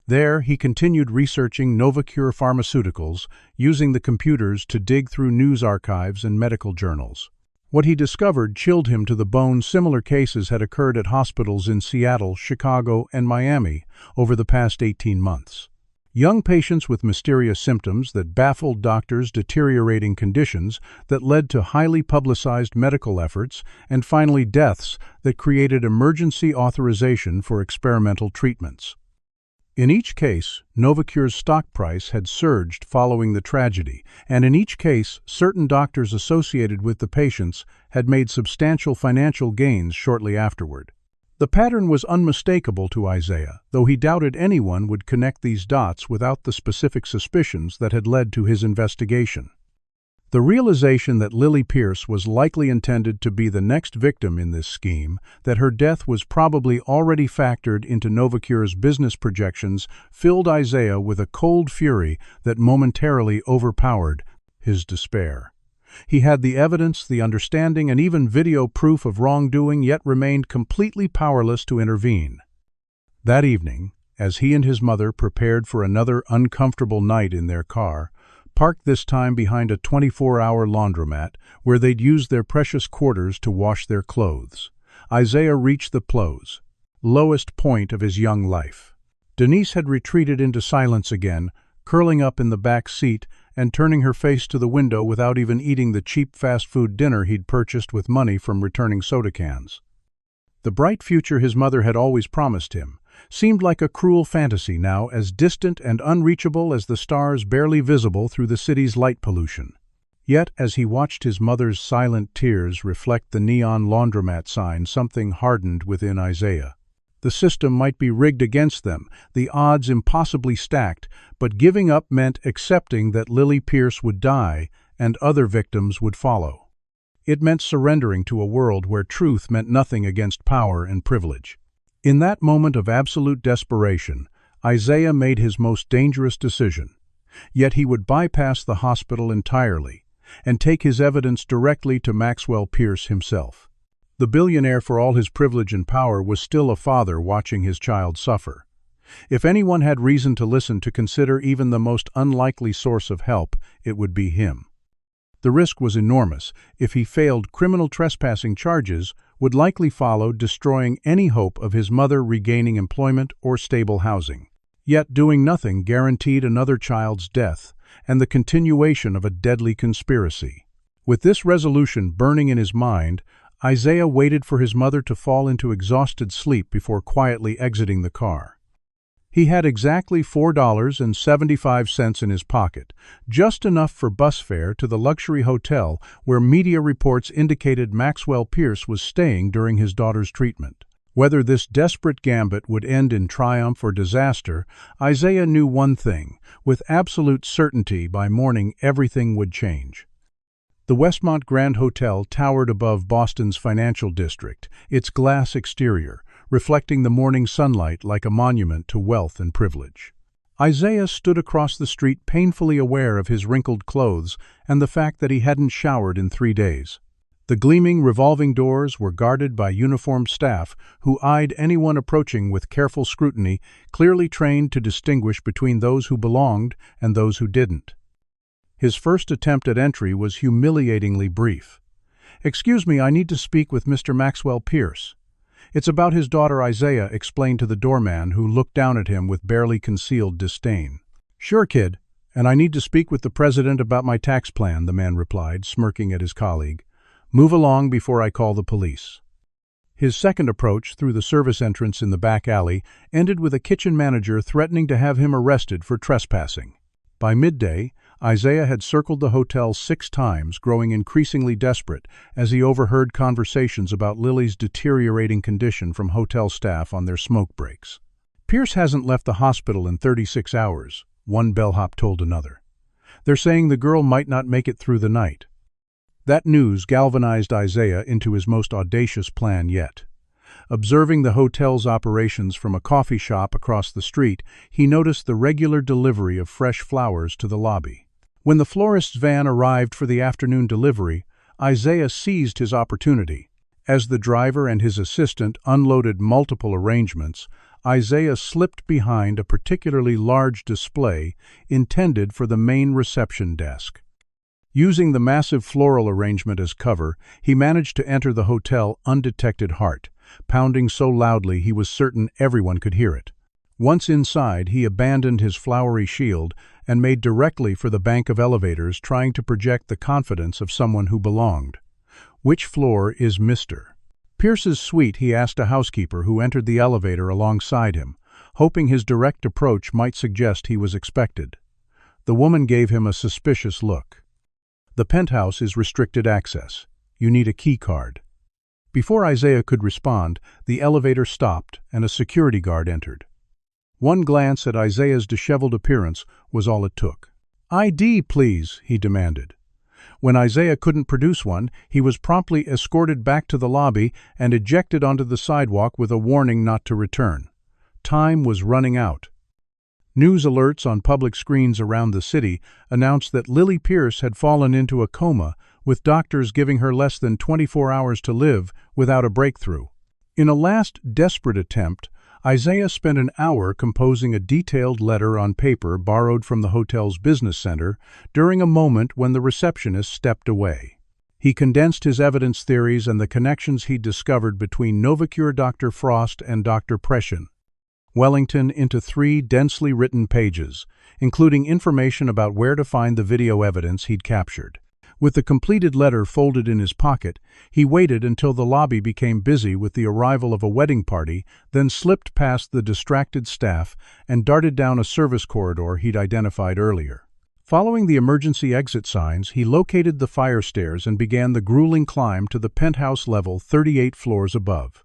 There, he continued researching Novacure pharmaceuticals, using the computers to dig through news archives and medical journals. What he discovered chilled him to the bone. Similar cases had occurred at hospitals in Seattle, Chicago, and Miami over the past 18 months. Young patients with mysterious symptoms that baffled doctors, deteriorating conditions that led to highly publicized medical efforts, and finally deaths that created emergency authorization for experimental treatments. In each case, Novacure's stock price had surged following the tragedy, and in each case, certain doctors associated with the patients had made substantial financial gains shortly afterward. The pattern was unmistakable to Isaiah, though he doubted anyone would connect these dots without the specific suspicions that had led to his investigation. The realization that Lily Pierce was likely intended to be the next victim in this scheme, that her death was probably already factored into Novacure's business projections, filled Isaiah with a cold fury that momentarily overpowered his despair. He had the evidence, the understanding, and even video proof of wrongdoing, yet remained completely powerless to intervene. That evening, as he and his mother prepared for another uncomfortable night in their car, parked this time behind a 24-hour laundromat where they'd used their precious quarters to wash their clothes, Isaiah reached the lowest point of his young life. Denise had retreated into silence again, curling up in the back seat and turning her face to the window without even eating the cheap fast food dinner he'd purchased with money from returning soda cans. The bright future his mother had always promised him seemed like a cruel fantasy now, as distant and unreachable as the stars barely visible through the city's light pollution. Yet, as he watched his mother's silent tears reflect the neon laundromat sign, something hardened within Isaiah. The system might be rigged against them, the odds impossibly stacked, but giving up meant accepting that Lily Pierce would die and other victims would follow. It meant surrendering to a world where truth meant nothing against power and privilege. In that moment of absolute desperation, Isaiah made his most dangerous decision. Yet he would bypass the hospital entirely and take his evidence directly to Maxwell Pierce himself. The billionaire, for all his privilege and power, was still a father watching his child suffer. If anyone had reason to listen, to consider even the most unlikely source of help, it would be him. The risk was enormous. If he failed, criminal trespassing charges would likely follow, destroying any hope of his mother regaining employment or stable housing. Yet doing nothing guaranteed another child's death and the continuation of a deadly conspiracy. With this resolution burning in his mind, Isaiah waited for his mother to fall into exhausted sleep before quietly exiting the car. He had exactly $4.75 in his pocket, just enough for bus fare to the luxury hotel where media reports indicated Maxwell Pierce was staying during his daughter's treatment. Whether this desperate gambit would end in triumph or disaster, Isaiah knew one thing: with absolute certainty by morning everything would change. The Westmont Grand Hotel towered above Boston's financial district, its glass exterior reflecting the morning sunlight like a monument to wealth and privilege. Isaiah stood across the street, painfully aware of his wrinkled clothes and the fact that he hadn't showered in 3 days. The gleaming revolving doors were guarded by uniformed staff who eyed anyone approaching with careful scrutiny, clearly trained to distinguish between those who belonged and those who didn't. His first attempt at entry was humiliatingly brief. "Excuse me, I need to speak with Mr. Maxwell Pierce." "It's about his daughter," Isaiah explained to the doorman, who looked down at him with barely concealed disdain. "Sure, kid, and I need to speak with the president about my tax plan," the man replied, smirking at his colleague. "Move along before I call the police." His second approach, through the service entrance in the back alley, ended with a kitchen manager threatening to have him arrested for trespassing. By midday, Isaiah had circled the hotel 6 times, growing increasingly desperate as he overheard conversations about Lily's deteriorating condition from hotel staff on their smoke breaks. "Pierce hasn't left the hospital in 36 hours, one bellhop told another. "They're saying the girl might not make it through the night." That news galvanized Isaiah into his most audacious plan yet. Observing the hotel's operations from a coffee shop across the street, he noticed the regular delivery of fresh flowers to the lobby. When the florist's van arrived for the afternoon delivery, Isaiah seized his opportunity. As the driver and his assistant unloaded multiple arrangements, Isaiah slipped behind a particularly large display intended for the main reception desk. Using the massive floral arrangement as cover, he managed to enter the hotel undetected, heart pounding so loudly he was certain everyone could hear it. Once inside, he abandoned his flowery shield and made directly for the bank of elevators, trying to project the confidence of someone who belonged. "Which floor is Mr. Pierce's suite?" he asked a housekeeper who entered the elevator alongside him, hoping his direct approach might suggest he was expected. The woman gave him a suspicious look. "The penthouse is restricted access. You need a key card." Before Isaiah could respond, the elevator stopped and a security guard entered. One glance at Isaiah's disheveled appearance was all it took. "ID, please," he demanded. When Isaiah couldn't produce one, he was promptly escorted back to the lobby and ejected onto the sidewalk with a warning not to return. Time was running out. News alerts on public screens around the city announced that Lily Pierce had fallen into a coma, with doctors giving her less than 24 hours to live without a breakthrough. In a last desperate attempt, Isaiah spent an hour composing a detailed letter on paper borrowed from the hotel's business center during a moment when the receptionist stepped away. He condensed his evidence theories and the connections he'd discovered between Novacure Dr. Frost and Dr. Prescian Wellington into 3 densely written pages, including information about where to find the video evidence he'd captured. With the completed letter folded in his pocket, he waited until the lobby became busy with the arrival of a wedding party, then slipped past the distracted staff and darted down a service corridor he'd identified earlier. Following the emergency exit signs, he located the fire stairs and began the grueling climb to the penthouse level 38 floors above.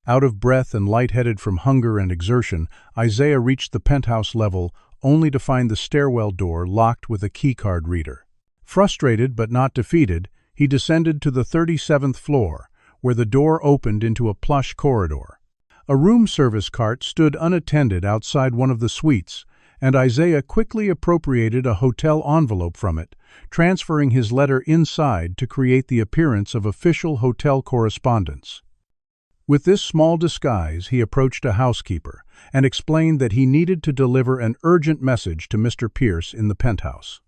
Out of breath and lightheaded from hunger and exertion, Isaiah reached the penthouse level only to find the stairwell door locked with a keycard reader. Frustrated but not defeated, he descended to the 37th floor, where the door opened into a plush corridor. A room service cart stood unattended outside one of the suites, and Isaiah quickly appropriated a hotel envelope from it, transferring his letter inside to create the appearance of official hotel correspondence. With this small disguise, he approached a housekeeper and explained that he needed to deliver an urgent message to Mr. Pierce in the penthouse.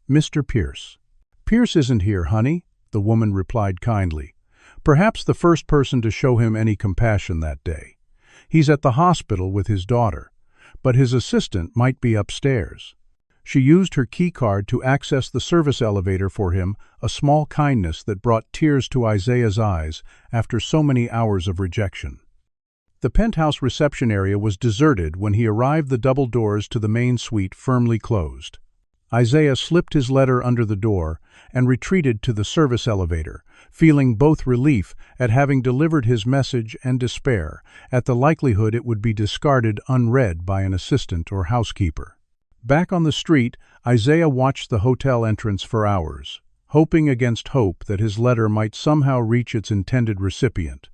"Mr. Pierce." "Pierce isn't here, honey," the woman replied kindly, perhaps the first person to show him any compassion that day. "He's at the hospital with his daughter, but his assistant might be upstairs." She used her key card to access the service elevator for him, a small kindness that brought tears to Isaiah's eyes after so many hours of rejection. The penthouse reception area was deserted when he arrived, the double doors to the main suite firmly closed. Isaiah slipped his letter under the door and retreated to the service elevator, feeling both relief at having delivered his message and despair at the likelihood it would be discarded unread by an assistant or housekeeper. Back on the street, Isaiah watched the hotel entrance for hours, hoping against hope that his letter might somehow reach its intended recipient.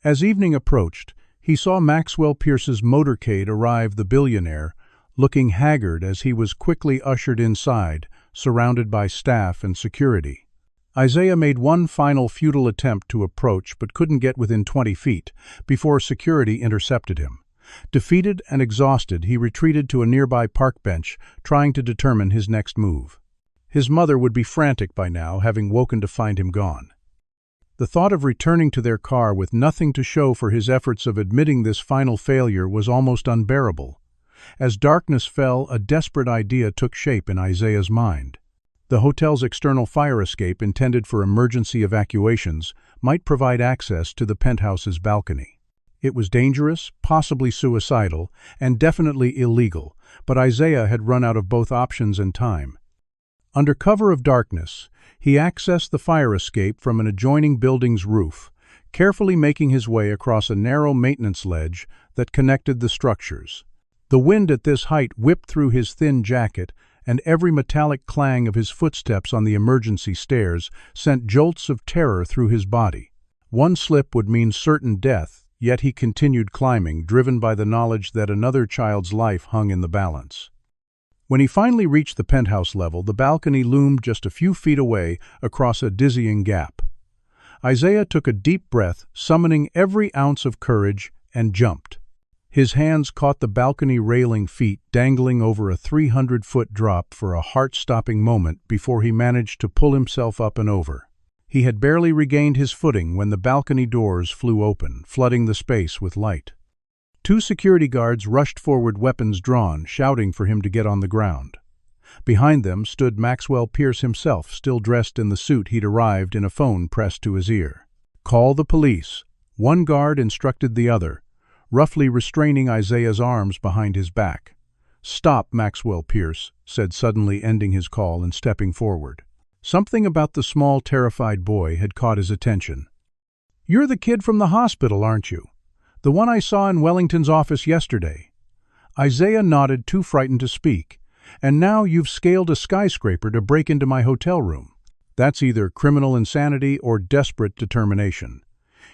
As evening approached, he saw Maxwell Pierce's motorcade arrive, the Billionaire, looking haggard as he was quickly ushered inside, surrounded by staff and security. Isaiah made one final futile attempt to approach but couldn't get within 20 feet before security intercepted him. Defeated and exhausted, he retreated to a nearby park bench, trying to determine his next move. His mother would be frantic by now, having woken to find him gone. The thought of returning to their car with nothing to show for his efforts of admitting this final failure was almost unbearable. As darkness fell, a desperate idea took shape in Isaiah's mind. The hotel's external fire escape, intended for emergency evacuations, might provide access to the penthouse's balcony. It was dangerous, possibly suicidal, and definitely illegal, but Isaiah had run out of both options and time. Under cover of darkness, he accessed the fire escape from an adjoining building's roof, carefully making his way across a narrow maintenance ledge that connected the structures. The wind at this height whipped through his thin jacket, and every metallic clang of his footsteps on the emergency stairs sent jolts of terror through his body. One slip would mean certain death, yet he continued climbing, driven by the knowledge that another child's life hung in the balance. When he finally reached the penthouse level, the balcony loomed just a few feet away across a dizzying gap. Isaiah took a deep breath, summoning every ounce of courage, and jumped. His hands caught the balcony railing, feet dangling over a 300-foot drop for a heart-stopping moment before he managed to pull himself up and over. He had barely regained his footing when the balcony doors flew open, flooding the space with light. Two security guards rushed forward, weapons drawn, shouting for him to get on the ground. Behind them stood Maxwell Pierce himself, still dressed in the suit he'd arrived in, a phone pressed to his ear. "Call the police," one guard instructed the other, roughly restraining Isaiah's arms behind his back. "Stop," Maxwell Pierce said, suddenly ending his call and stepping forward. Something about the small, terrified boy had caught his attention. "You're the kid from the hospital, aren't you? The one I saw in Wellington's office yesterday." Isaiah nodded, too frightened to speak. "And now you've scaled a skyscraper to break into my hotel room. That's either criminal insanity or desperate determination."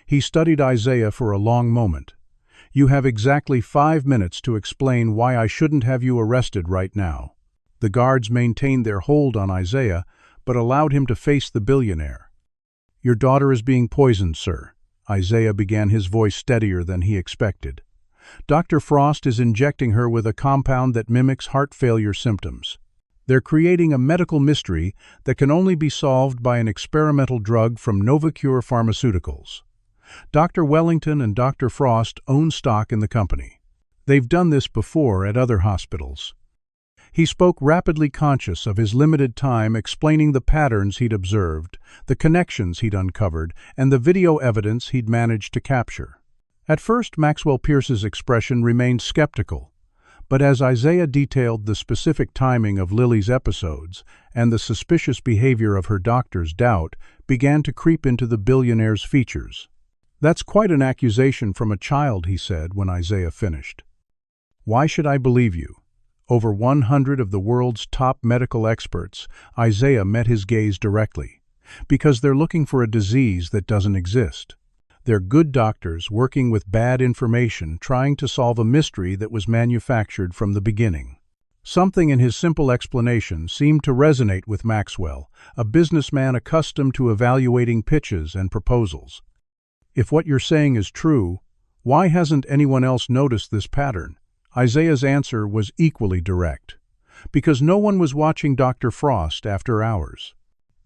He studied Isaiah for a long moment. "You have exactly 5 minutes to explain why I shouldn't have you arrested right now." The guards maintained their hold on Isaiah, but allowed him to face the Billionaire. "Your daughter is being poisoned, sir." Isaiah began, his voice steadier than he expected. "Dr. Frost is injecting her with a compound that mimics heart failure symptoms. They're creating a medical mystery that can only be solved by an experimental drug from Novacure Pharmaceuticals. Dr. Wellington and Dr. Frost own stock in the company. They've done this before at other hospitals." He spoke rapidly, conscious of his limited time, explaining the patterns he'd observed, the connections he'd uncovered, and the video evidence he'd managed to capture. At first, Maxwell Pierce's expression remained skeptical, but as Isaiah detailed the specific timing of Lily's episodes and the suspicious behavior of her doctors, doubt began to creep into the Billionaire's features. "That's quite an accusation from a child," he said when Isaiah finished. "Why should I believe you?" Over 100 of the world's top medical experts, Isaiah met his gaze directly. "Because they're looking for a disease that doesn't exist. They're good doctors working with bad information, trying to solve a mystery that was manufactured from the beginning." Something in his simple explanation seemed to resonate with Maxwell, a businessman accustomed to evaluating pitches and proposals. "If what you're saying is true, why hasn't anyone else noticed this pattern?" Isaiah's answer was equally direct. "Because no one was watching Dr. Frost after hours.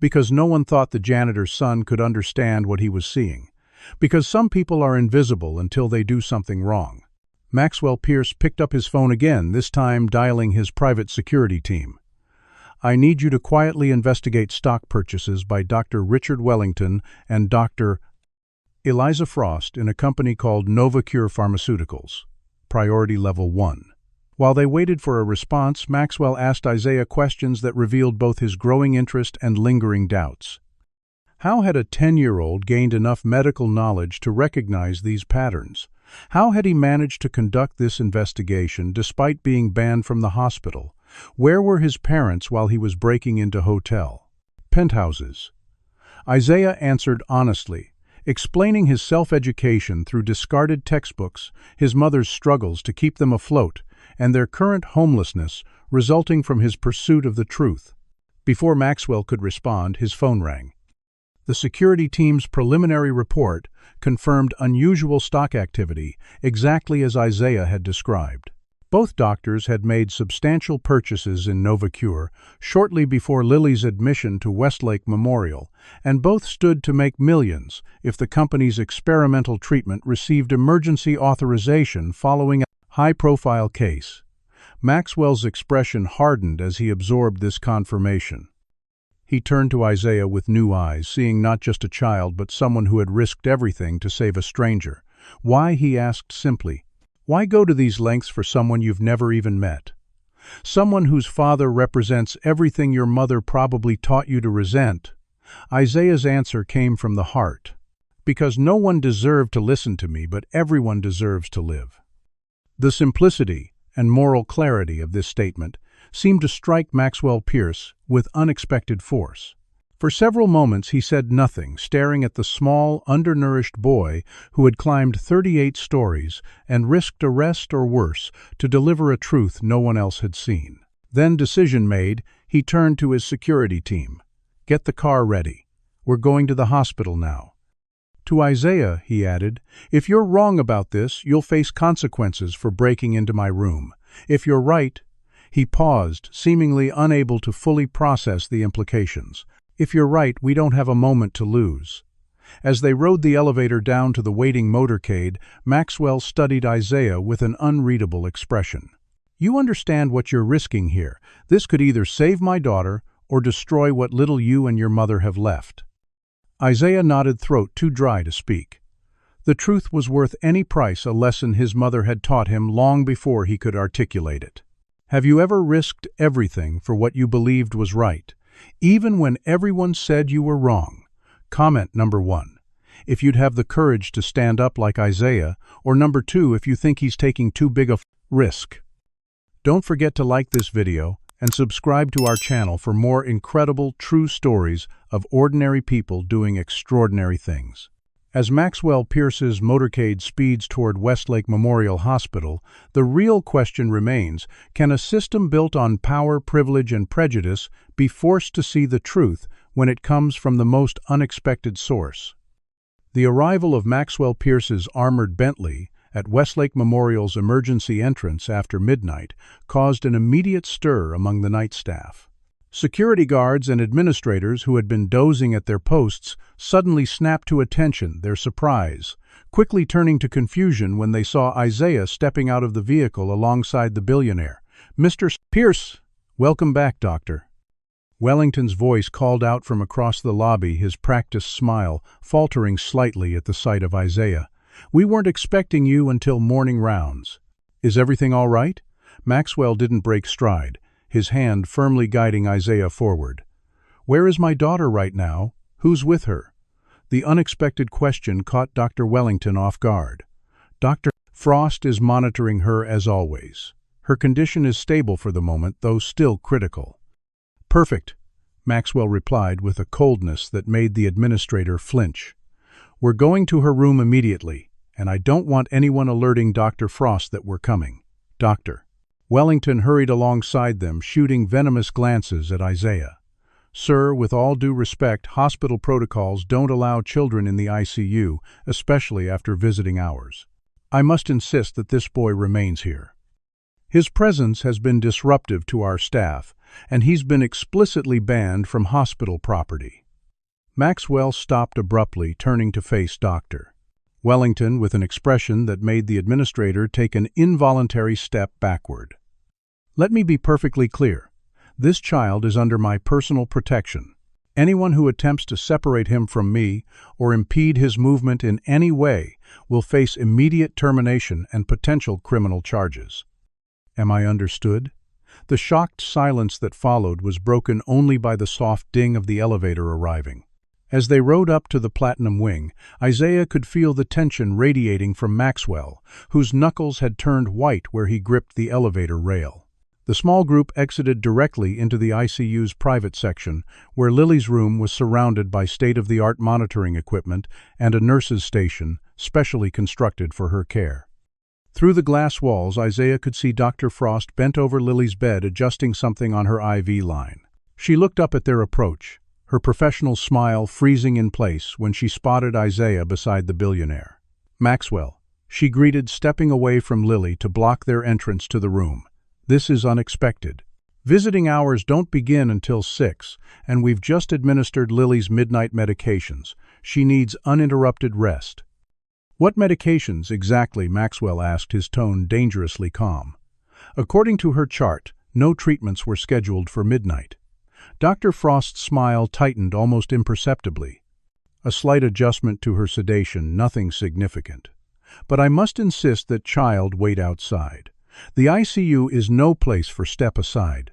Because no one thought the janitor's son could understand what he was seeing. Because some people are invisible until they do something wrong." Maxwell Pierce picked up his phone again, this time dialing his private security team. "I need you to quietly investigate stock purchases by Dr. Richard Wellington and Dr. Eliza Frost in a company called NovaCure Pharmaceuticals, Priority Level 1. While they waited for a response, Maxwell asked Isaiah questions that revealed both his growing interest and lingering doubts. How had a 10-year-old gained enough medical knowledge to recognize these patterns? How had he managed to conduct this investigation despite being banned from the hospital? Where were his parents while he was breaking into hotel penthouses? Isaiah answered honestly, explaining his self-education through discarded textbooks, his mother's struggles to keep them afloat, and their current homelessness resulting from his pursuit of the truth. Before Maxwell could respond, his phone rang. The security team's preliminary report confirmed unusual stock activity, exactly as Isaiah had described. Both doctors had made substantial purchases in NovaCure shortly before Lily's admission to Westlake Memorial, and both stood to make millions if the company's experimental treatment received emergency authorization following a high-profile case. Maxwell's expression hardened as he absorbed this confirmation. He turned to Isaiah with new eyes, seeing not just a child but someone who had risked everything to save a stranger. Why, he asked simply. Why go to these lengths for someone you've never even met? Someone whose father represents everything your mother probably taught you to resent. Isaiah's answer came from the heart. Because no one deserved to listen to me, but everyone deserves to live. The simplicity and moral clarity of this statement seemed to strike Maxwell Pierce with unexpected force. For several moments he said nothing, staring at the small, undernourished boy who had climbed 38 stories and risked arrest or worse to deliver a truth no one else had seen. Then, decision made, he turned to his security team. "Get the car ready. We're going to the hospital now." To Isaiah, he added, "If you're wrong about this, you'll face consequences for breaking into my room. If you're right—" He paused, seemingly unable to fully process the implications. "If you're right, we don't have a moment to lose." As they rode the elevator down to the waiting motorcade, Maxwell studied Isaiah with an unreadable expression. "You understand what you're risking here. This could either save my daughter or destroy what little you and your mother have left." Isaiah nodded, throat too dry to speak. The truth was worth any price, a lesson his mother had taught him long before he could articulate it. Have you ever risked everything for what you believed was right, even when everyone said you were wrong? Comment number 1, if you'd have the courage to stand up like Isaiah, or number 2, if you think he's taking too big a risk. Don't forget to like this video and subscribe to our channel for more incredible, true stories of ordinary people doing extraordinary things. As Maxwell Pierce's motorcade speeds toward Westlake Memorial Hospital, the real question remains, can a system built on power, privilege, and prejudice be forced to see the truth when it comes from the most unexpected source? The arrival of Maxwell Pierce's armored Bentley at Westlake Memorial's emergency entrance after midnight caused an immediate stir among the night staff. Security guards and administrators who had been dozing at their posts suddenly snapped to attention, their surprise, quickly turning to confusion when they saw Isaiah stepping out of the vehicle alongside the billionaire. "Mr. Pierce, welcome back, Doctor." Wellington's voice called out from across the lobby, his practiced smile faltering slightly at the sight of Isaiah. "We weren't expecting you until morning rounds." "Is everything all right?" Maxwell didn't break stride, his hand firmly guiding Isaiah forward. "Where is my daughter right now? Who's with her?" The unexpected question caught Dr. Wellington off guard. "Dr. Frost is monitoring her as always. Her condition is stable for the moment, though still critical." "Perfect," Maxwell replied with a coldness that made the administrator flinch. "We're going to her room immediately, and I don't want anyone alerting Dr. Frost that we're coming. Doctor." Wellington hurried alongside them, shooting venomous glances at Isaiah. "Sir, with all due respect, hospital protocols don't allow children in the ICU, especially after visiting hours. I must insist that this boy remains here. His presence has been disruptive to our staff, and he's been explicitly banned from hospital property." Maxwell stopped abruptly, turning to face Dr. Wellington with an expression that made the administrator take an involuntary step backward. "Let me be perfectly clear. This child is under my personal protection. Anyone who attempts to separate him from me or impede his movement in any way will face immediate termination and potential criminal charges. Am I understood? The shocked silence that followed was broken only by the soft ding of the elevator arriving. As they rode up to the platinum wing, Isaiah could feel the tension radiating from Maxwell, whose knuckles had turned white where he gripped the elevator rail. The small group exited directly into the ICU's private section, where Lily's room was surrounded by state-of-the-art monitoring equipment and a nurse's station specially constructed for her care. Through the glass walls, Isaiah could see Dr. Frost bent over Lily's bed adjusting something on her IV line. She looked up at their approach, her professional smile freezing in place when she spotted Isaiah beside the billionaire. "Maxwell," she greeted, stepping away from Lily to block their entrance to the room. "This is unexpected. Visiting hours don't begin until 6, and we've just administered Lily's midnight medications. She needs uninterrupted rest." "What medications exactly?" Maxwell asked, his tone dangerously calm. According to her chart, no treatments were scheduled for midnight. Dr. Frost's smile tightened almost imperceptibly. "A slight adjustment to her sedation, nothing significant. But I must insist that child wait outside. The ICU is no place for step aside."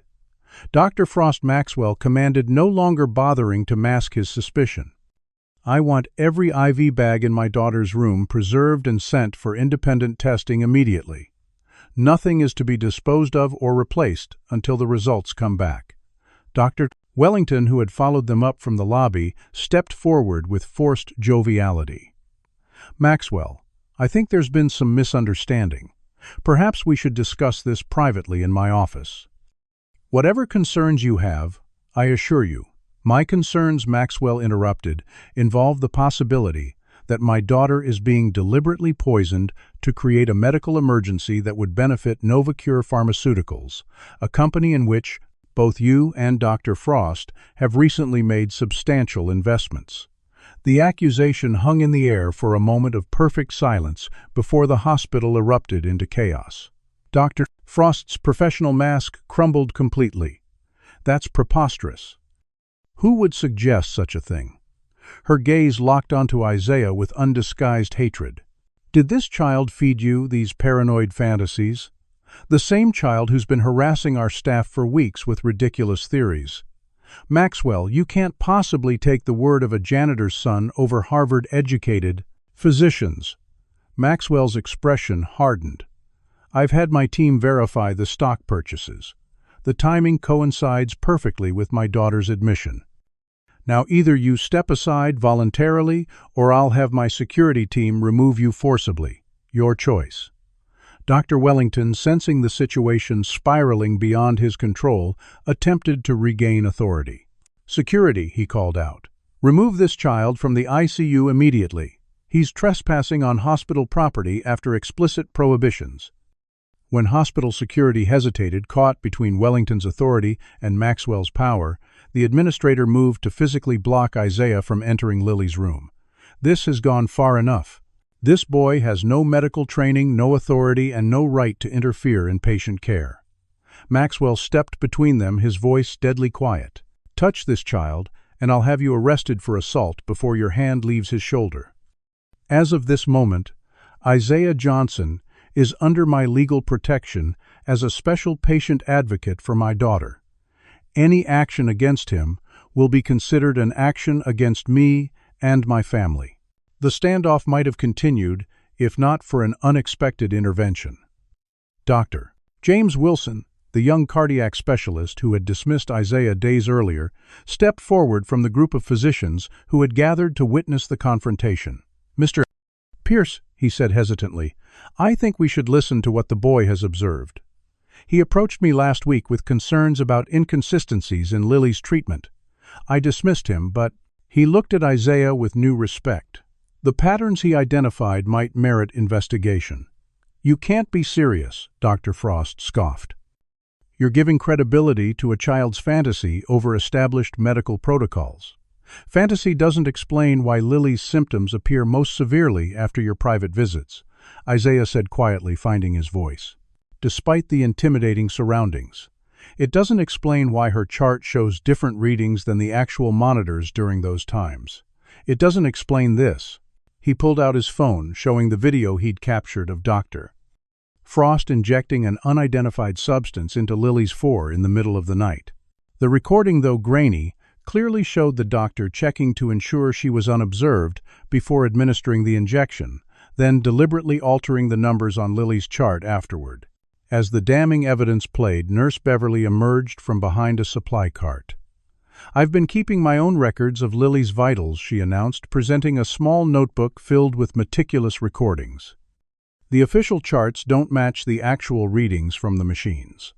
Dr. Frost Maxwell commanded, no longer bothering to mask his suspicion. "I want every IV bag in my daughter's room preserved and sent for independent testing immediately. Nothing is to be disposed of or replaced until the results come back." Dr. Wellington, who had followed them up from the lobby, stepped forward with forced joviality. "Maxwell, I think there's been some misunderstanding. Perhaps we should discuss this privately in my office." "Whatever concerns you have, I assure you." "My concerns," Maxwell interrupted, "involve the possibility that my daughter is being deliberately poisoned to create a medical emergency that would benefit Novacure Pharmaceuticals, a company in which both you and Dr. Frost have recently made substantial investments." The accusation hung in the air for a moment of perfect silence before the hospital erupted into chaos. Dr. Frost's professional mask crumbled completely. "That's preposterous. Who would suggest such a thing?" Her gaze locked onto Isaiah with undisguised hatred. "Did this child feed you these paranoid fantasies? The same child who's been harassing our staff for weeks with ridiculous theories. Maxwell, you can't possibly take the word of a janitor's son over Harvard-educated physicians." Maxwell's expression hardened. "I've had my team verify the stock purchases. The timing coincides perfectly with my daughter's admission. Now either you step aside voluntarily or I'll have my security team remove you forcibly. Your choice." Dr. Wellington, sensing the situation spiraling beyond his control, attempted to regain authority. "Security," he called out. "Remove this child from the ICU immediately. He's trespassing on hospital property after explicit prohibitions." When hospital security hesitated, caught between Wellington's authority and Maxwell's power, the administrator moved to physically block Isaiah from entering Lily's room. "This has gone far enough. This boy has no medical training, no authority, and no right to interfere in patient care." Maxwell stepped between them, his voice deadly quiet. "Touch this child, and I'll have you arrested for assault before your hand leaves his shoulder. As of this moment, Isaiah Johnson is under my legal protection as a special patient advocate for my daughter. Any action against him will be considered an action against me and my family." The standoff might have continued if not for an unexpected intervention. Dr. James Wilson, the young cardiac specialist who had dismissed Isaiah days earlier, stepped forward from the group of physicians who had gathered to witness the confrontation. "Mr. Pierce," he said hesitantly, "I think we should listen to what the boy has observed. He approached me last week with concerns about inconsistencies in Lily's treatment. I dismissed him, but he looked at Isaiah with new respect. The patterns he identified might merit investigation." "You can't be serious," Dr. Frost scoffed. "You're giving credibility to a child's fantasy over established medical protocols. Fantasy doesn't explain why Lily's symptoms appear most severely after your private visits," Isaiah said quietly, finding his voice. "Despite the intimidating surroundings, It doesn't explain why her chart shows different readings than the actual monitors during those times. It doesn't explain this. He pulled out his phone, showing the video he'd captured of Dr. Frost injecting an unidentified substance into Lily's fore in the middle of the night. The recording, though grainy, clearly showed the doctor checking to ensure she was unobserved before administering the injection, then deliberately altering the numbers on Lily's chart afterward. As the damning evidence played, Nurse Beverly emerged from behind a supply cart. "I've been keeping my own records of Lily's vitals," she announced, presenting a small notebook filled with meticulous recordings. "The official charts don't match the actual readings from the machines.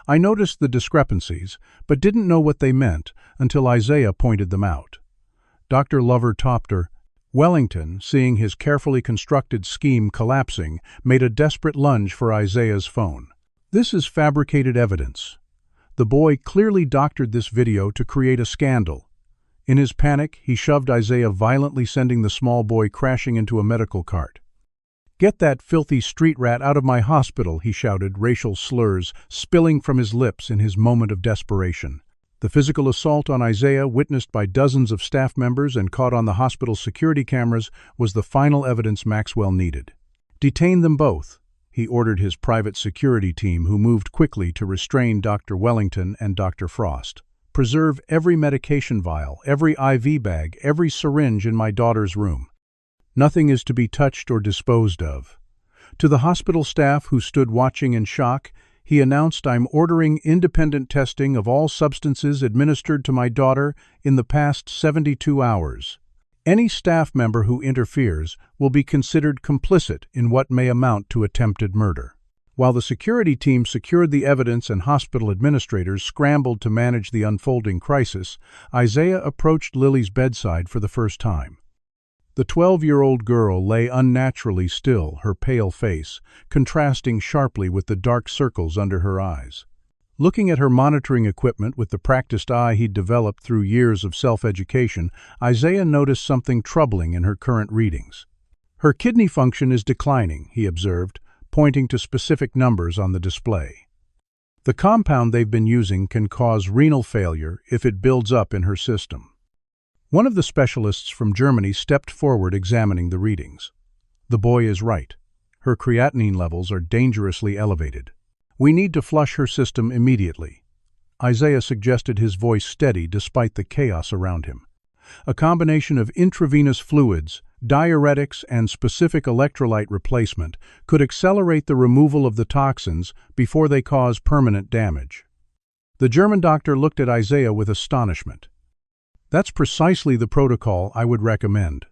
I noticed the discrepancies, but didn't know what they meant until Isaiah pointed them out." Dr. Lover-Topter Wellington, seeing his carefully constructed scheme collapsing, made a desperate lunge for Isaiah's phone. "This is fabricated evidence. The boy clearly doctored this video to create a scandal." In his panic, he shoved Isaiah violently, sending the small boy crashing into a medical cart. "Get that filthy street rat out of my hospital," he shouted, racial slurs spilling from his lips in his moment of desperation. The physical assault on Isaiah, witnessed by dozens of staff members and caught on the hospital's security cameras, was the final evidence Maxwell needed. "Detain them both," he ordered his private security team, who moved quickly to restrain Dr. Wellington and Dr. Frost. "Preserve every medication vial, every IV bag, every syringe in my daughter's room. Nothing is to be touched or disposed of." To the hospital staff, who stood watching in shock, he announced, "I'm ordering independent testing of all substances administered to my daughter in the past 72 hours. Any staff member who interferes will be considered complicit in what may amount to attempted murder." While the security team secured the evidence and hospital administrators scrambled to manage the unfolding crisis, Isaiah approached Lily's bedside for the first time. The 12-year-old girl lay unnaturally still, her pale face contrasting sharply with the dark circles under her eyes. Looking at her monitoring equipment with the practiced eye he'd developed through years of self-education, Isaiah noticed something troubling in her current readings. "Her kidney function is declining," he observed, pointing to specific numbers on the display. "The compound they've been using can cause renal failure if it builds up in her system." One of the specialists from Germany stepped forward, examining the readings. "The boy is right. Her creatinine levels are dangerously elevated. We need to flush her system immediately." Isaiah suggested, his voice steady despite the chaos around him. "A combination of intravenous fluids, diuretics, and specific electrolyte replacement could accelerate the removal of the toxins before they cause permanent damage." The German doctor looked at Isaiah with astonishment. "That's precisely the protocol I would recommend."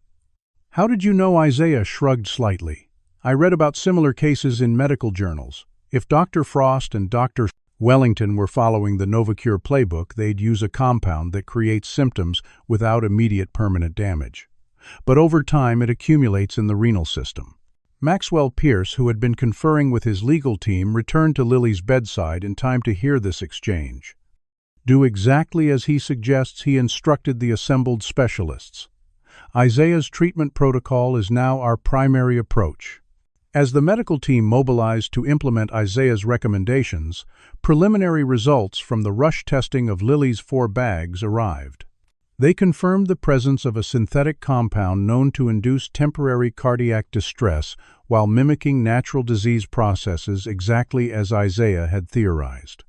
"How did you know?" Isaiah shrugged slightly. "I read about similar cases in medical journals. If Dr. Frost and Dr. Wellington were following the Novacure playbook, they'd use a compound that creates symptoms without immediate permanent damage. But over time, it accumulates in the renal system." Maxwell Pierce, who had been conferring with his legal team, returned to Lily's bedside in time to hear this exchange. "Do exactly as he suggests," he instructed the assembled specialists. "Isaiah's treatment protocol is now our primary approach." As the medical team mobilized to implement Isaiah's recommendations, preliminary results from the rush testing of Lily's 4 bags arrived. They confirmed the presence of a synthetic compound known to induce temporary cardiac distress while mimicking natural disease processes, exactly as Isaiah had theorized.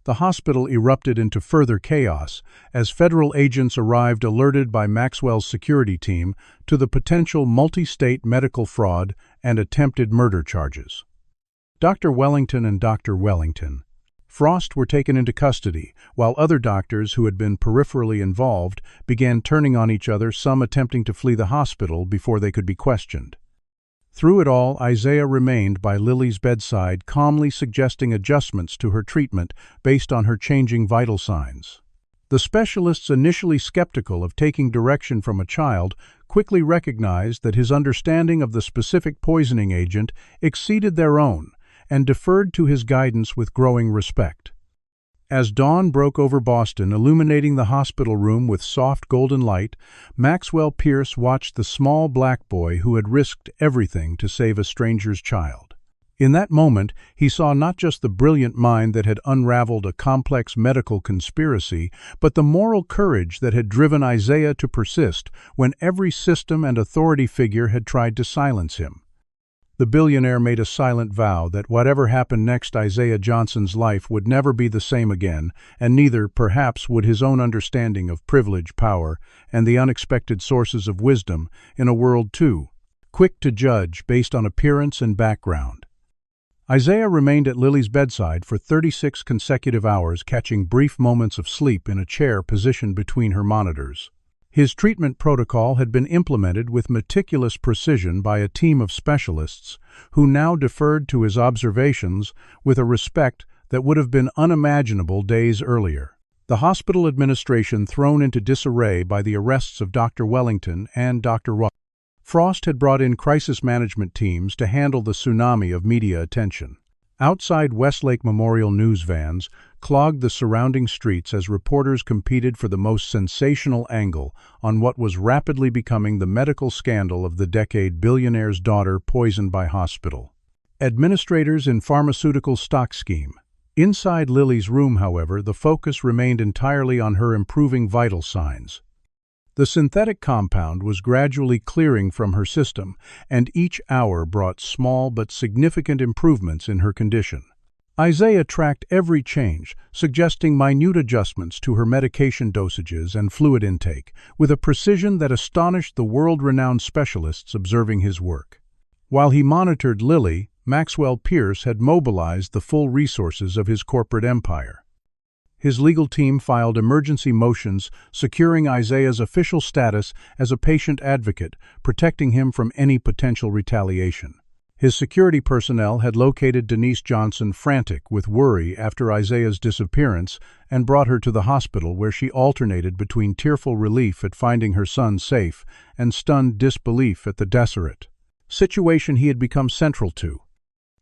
The hospital erupted into further chaos as federal agents arrived, alerted by Maxwell's security team to the potential multi-state medical fraud and attempted murder charges. Dr. Wellington and Dr. Wellington Frost were taken into custody, while other doctors who had been peripherally involved began turning on each other, some attempting to flee the hospital before they could be questioned. Through it all, Isaiah remained by Lily's bedside, calmly suggesting adjustments to her treatment based on her changing vital signs. The specialists, initially skeptical of taking direction from a child, quickly recognized that his understanding of the specific poisoning agent exceeded their own and deferred to his guidance with growing respect. As dawn broke over Boston, illuminating the hospital room with soft golden light, Maxwell Pierce watched the small black boy who had risked everything to save a stranger's child. In that moment, he saw not just the brilliant mind that had unraveled a complex medical conspiracy, but the moral courage that had driven Isaiah to persist when every system and authority figure had tried to silence him. The billionaire made a silent vow that whatever happened next, Isaiah Johnson's life would never be the same again, and neither, perhaps, would his own understanding of privilege, power, and the unexpected sources of wisdom in a world too quick to judge based on appearance and background. Isaiah remained at Lily's bedside for 36 consecutive hours, catching brief moments of sleep in a chair positioned between her monitors. His treatment protocol had been implemented with meticulous precision by a team of specialists who now deferred to his observations with a respect that would have been unimaginable days earlier. The hospital administration, thrown into disarray by the arrests of Dr. Wellington and Dr. Frost, had brought in crisis management teams to handle the tsunami of media attention. Outside Westlake Memorial news vans clogged the surrounding streets as reporters competed for the most sensational angle on what was rapidly becoming the medical scandal of the decade: billionaire's daughter poisoned by hospital. Administrators in pharmaceutical stock scheme. Inside Lily's room, however, the focus remained entirely on her improving vital signs. The synthetic compound was gradually clearing from her system, and each hour brought small but significant improvements in her condition. Isaiah tracked every change, suggesting minute adjustments to her medication dosages and fluid intake, with a precision that astonished the world-renowned specialists observing his work. While he monitored Lily, Maxwell Pierce had mobilized the full resources of his corporate empire. His legal team filed emergency motions securing Isaiah's official status as a patient advocate, protecting him from any potential retaliation. His security personnel had located Denise Johnson, frantic with worry after Isaiah's disappearance, and brought her to the hospital, where she alternated between tearful relief at finding her son safe and stunned disbelief at the desperate situation he had become central to.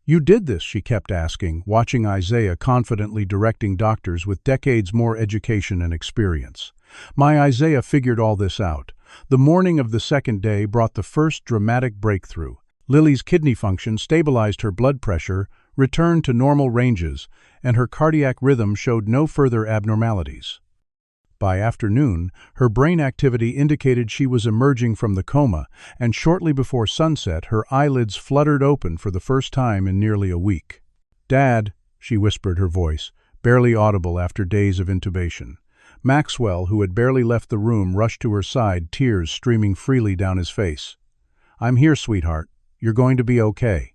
"You did this," she kept asking, watching Isaiah confidently directing doctors with decades more education and experience. My Isaiah figured all this out. The morning of the second day brought the first dramatic breakthrough. Lily's kidney function stabilized, her blood pressure returned to normal ranges, and her cardiac rhythm showed no further abnormalities. By afternoon, her brain activity indicated she was emerging from the coma, and shortly before sunset, her eyelids fluttered open for the first time in nearly a week. "Dad," she whispered, her voice barely audible after days of intubation. Maxwell, who had barely left the room, rushed to her side, tears streaming freely down his face. "I'm here, sweetheart. You're going to be okay."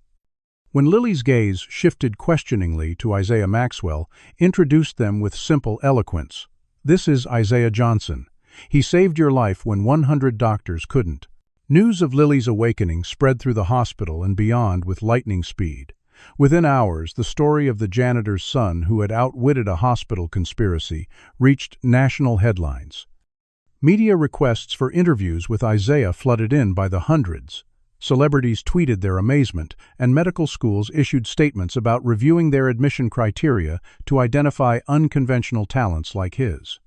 When Lily's gaze shifted questioningly to Isaiah, Maxwell introduced them with simple eloquence. "This is Isaiah Johnson. He saved your life when 100 doctors couldn't." News of Lily's awakening spread through the hospital and beyond with lightning speed. Within hours, the story of the janitor's son who had outwitted a hospital conspiracy reached national headlines. Media requests for interviews with Isaiah flooded in by the hundreds. Celebrities tweeted their amazement, and medical schools issued statements about reviewing their admission criteria to identify unconventional talents like his.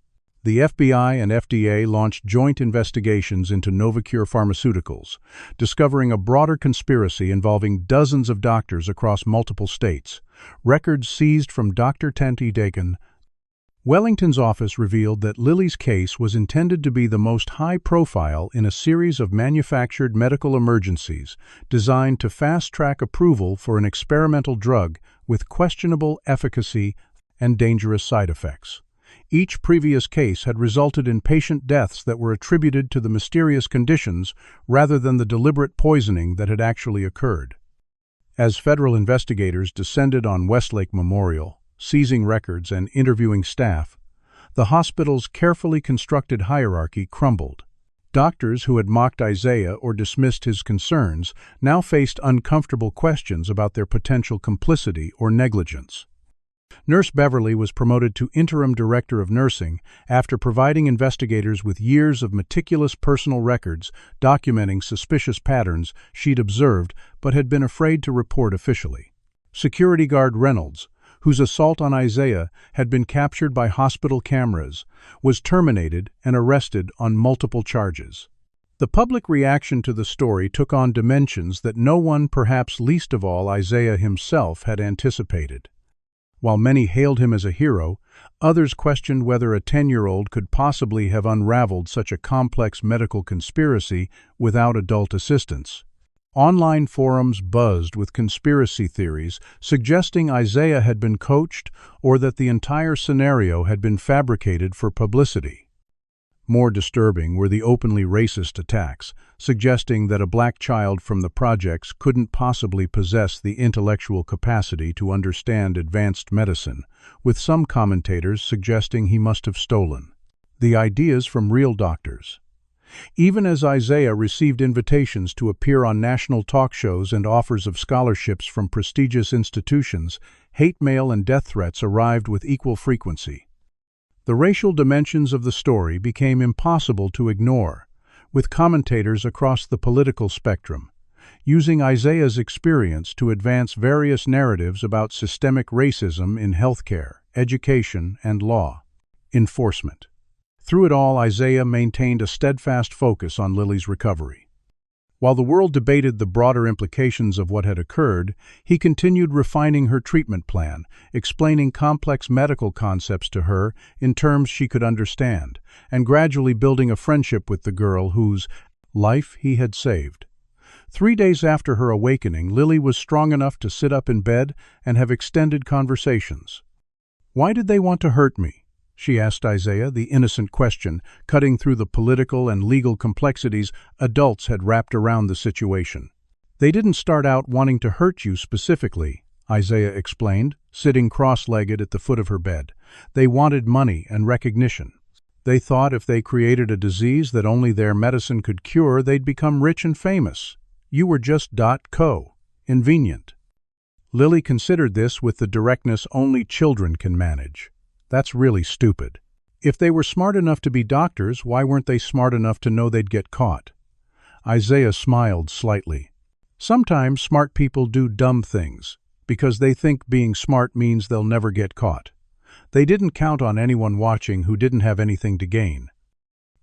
The FBI and FDA launched joint investigations into Novacure Pharmaceuticals, discovering a broader conspiracy involving dozens of doctors across multiple states. Records seized from Dr. Tanti Dakin. Wellington's office revealed that Lily's case was intended to be the most high-profile in a series of manufactured medical emergencies designed to fast-track approval for an experimental drug with questionable efficacy and dangerous side effects. Each previous case had resulted in patient deaths that were attributed to the mysterious conditions rather than the deliberate poisoning that had actually occurred. As federal investigators descended on Westlake Memorial, seizing records and interviewing staff, the hospital's carefully constructed hierarchy crumbled. Doctors who had mocked Isaiah or dismissed his concerns now faced uncomfortable questions about their potential complicity or negligence. Nurse Beverly was promoted to interim director of nursing after providing investigators with years of meticulous personal records documenting suspicious patterns she'd observed but had been afraid to report officially. Security guard Reynolds, whose assault on Isaiah had been captured by hospital cameras, was terminated and arrested on multiple charges. The public reaction to the story took on dimensions that no one, perhaps least of all Isaiah himself, had anticipated. While many hailed him as a hero, others questioned whether a 10-year-old could possibly have unraveled such a complex medical conspiracy without adult assistance. Online forums buzzed with conspiracy theories suggesting Isaiah had been coached or that the entire scenario had been fabricated for publicity. More disturbing were the openly racist attacks, suggesting that a black child from the projects couldn't possibly possess the intellectual capacity to understand advanced medicine, with some commentators suggesting he must have stolen the ideas from real doctors. Even as Isaiah received invitations to appear on national talk shows and offers of scholarships from prestigious institutions, hate mail and death threats arrived with equal frequency. The racial dimensions of the story became impossible to ignore, with commentators across the political spectrum using Isaiah's experience to advance various narratives about systemic racism in healthcare, education, and law enforcement. Through it all, Isaiah maintained a steadfast focus on Lily's recovery. While the world debated the broader implications of what had occurred, he continued refining her treatment plan, explaining complex medical concepts to her in terms she could understand, and gradually building a friendship with the girl whose life he had saved. 3 days after her awakening, Lily was strong enough to sit up in bed and have extended conversations. "Why did they want to hurt me?" she asked Isaiah, the innocent question, cutting through the political and legal complexities adults had wrapped around the situation. "They didn't start out wanting to hurt you specifically," Isaiah explained, sitting cross-legged at the foot of her bed. "They wanted money and recognition. They thought if they created a disease that only their medicine could cure, they'd become rich and famous. You were just convenient." Lily considered this with the directness only children can manage. "That's really stupid. If they were smart enough to be doctors, why weren't they smart enough to know they'd get caught?" Isaiah smiled slightly. "Sometimes smart people do dumb things, because they think being smart means they'll never get caught. They didn't count on anyone watching who didn't have anything to gain."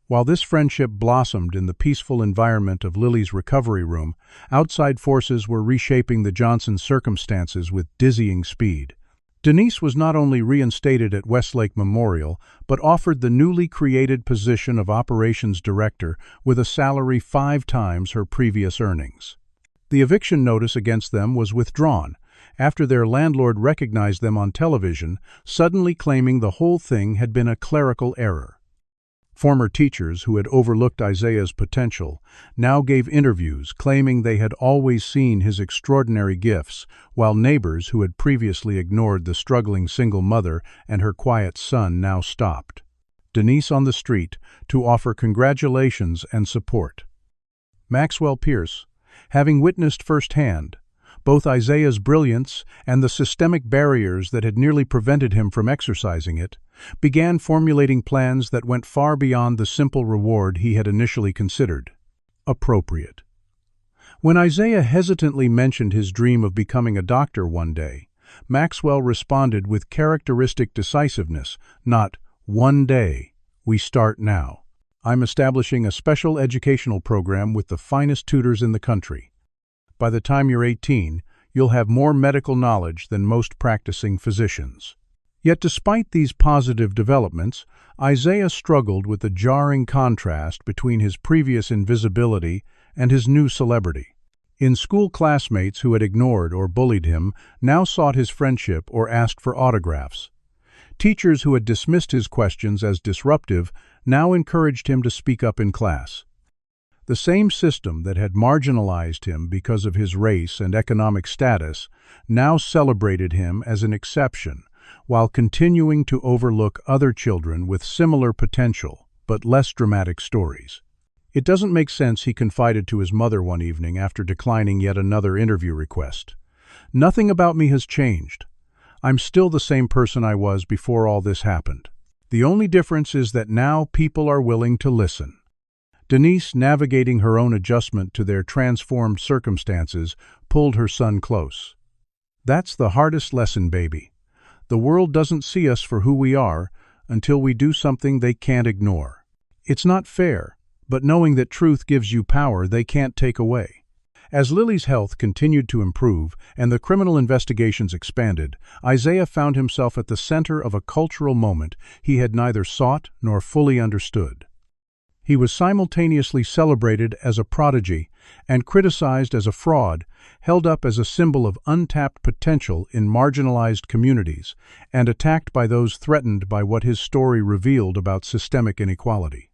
While this friendship blossomed in the peaceful environment of Lily's recovery room, outside forces were reshaping the Johnson circumstances with dizzying speed. Denise was not only reinstated at Westlake Memorial, but offered the newly created position of operations director with a salary 5 times her previous earnings. The eviction notice against them was withdrawn after their landlord recognized them on television, suddenly claiming the whole thing had been a clerical error. Former teachers who had overlooked Isaiah's potential now gave interviews claiming they had always seen his extraordinary gifts, while neighbors who had previously ignored the struggling single mother and her quiet son now stopped Denise on the street to offer congratulations and support. Maxwell Pierce, having witnessed firsthand both Isaiah's brilliance and the systemic barriers that had nearly prevented him from exercising it, began formulating plans that went far beyond the simple reward he had initially considered appropriate. When Isaiah hesitantly mentioned his dream of becoming a doctor one day, Maxwell responded with characteristic decisiveness, not "one day, we start now. I'm establishing a special educational program with the finest tutors in the country. By the time you're 18, you'll have more medical knowledge than most practicing physicians." Yet despite these positive developments, Isaiah struggled with the jarring contrast between his previous invisibility and his new celebrity. In school, classmates who had ignored or bullied him now sought his friendship or asked for autographs. Teachers who had dismissed his questions as disruptive now encouraged him to speak up in class. The same system that had marginalized him because of his race and economic status now celebrated him as an exception, while continuing to overlook other children with similar potential but less dramatic stories. "It doesn't make sense," he confided to his mother one evening after declining yet another interview request. "Nothing about me has changed. I'm still the same person I was before all this happened. The only difference is that now people are willing to listen." Denise, navigating her own adjustment to their transformed circumstances, pulled her son close. "That's the hardest lesson, baby. The world doesn't see us for who we are until we do something they can't ignore. It's not fair, but knowing that truth gives you power they can't take away. As Lily's health continued to improve and the criminal investigations expanded, Isaiah found himself at the center of a cultural moment he had neither sought nor fully understood. He was simultaneously celebrated as a prodigy and criticized as a fraud, held up as a symbol of untapped potential in marginalized communities, and attacked by those threatened by what his story revealed about systemic inequality.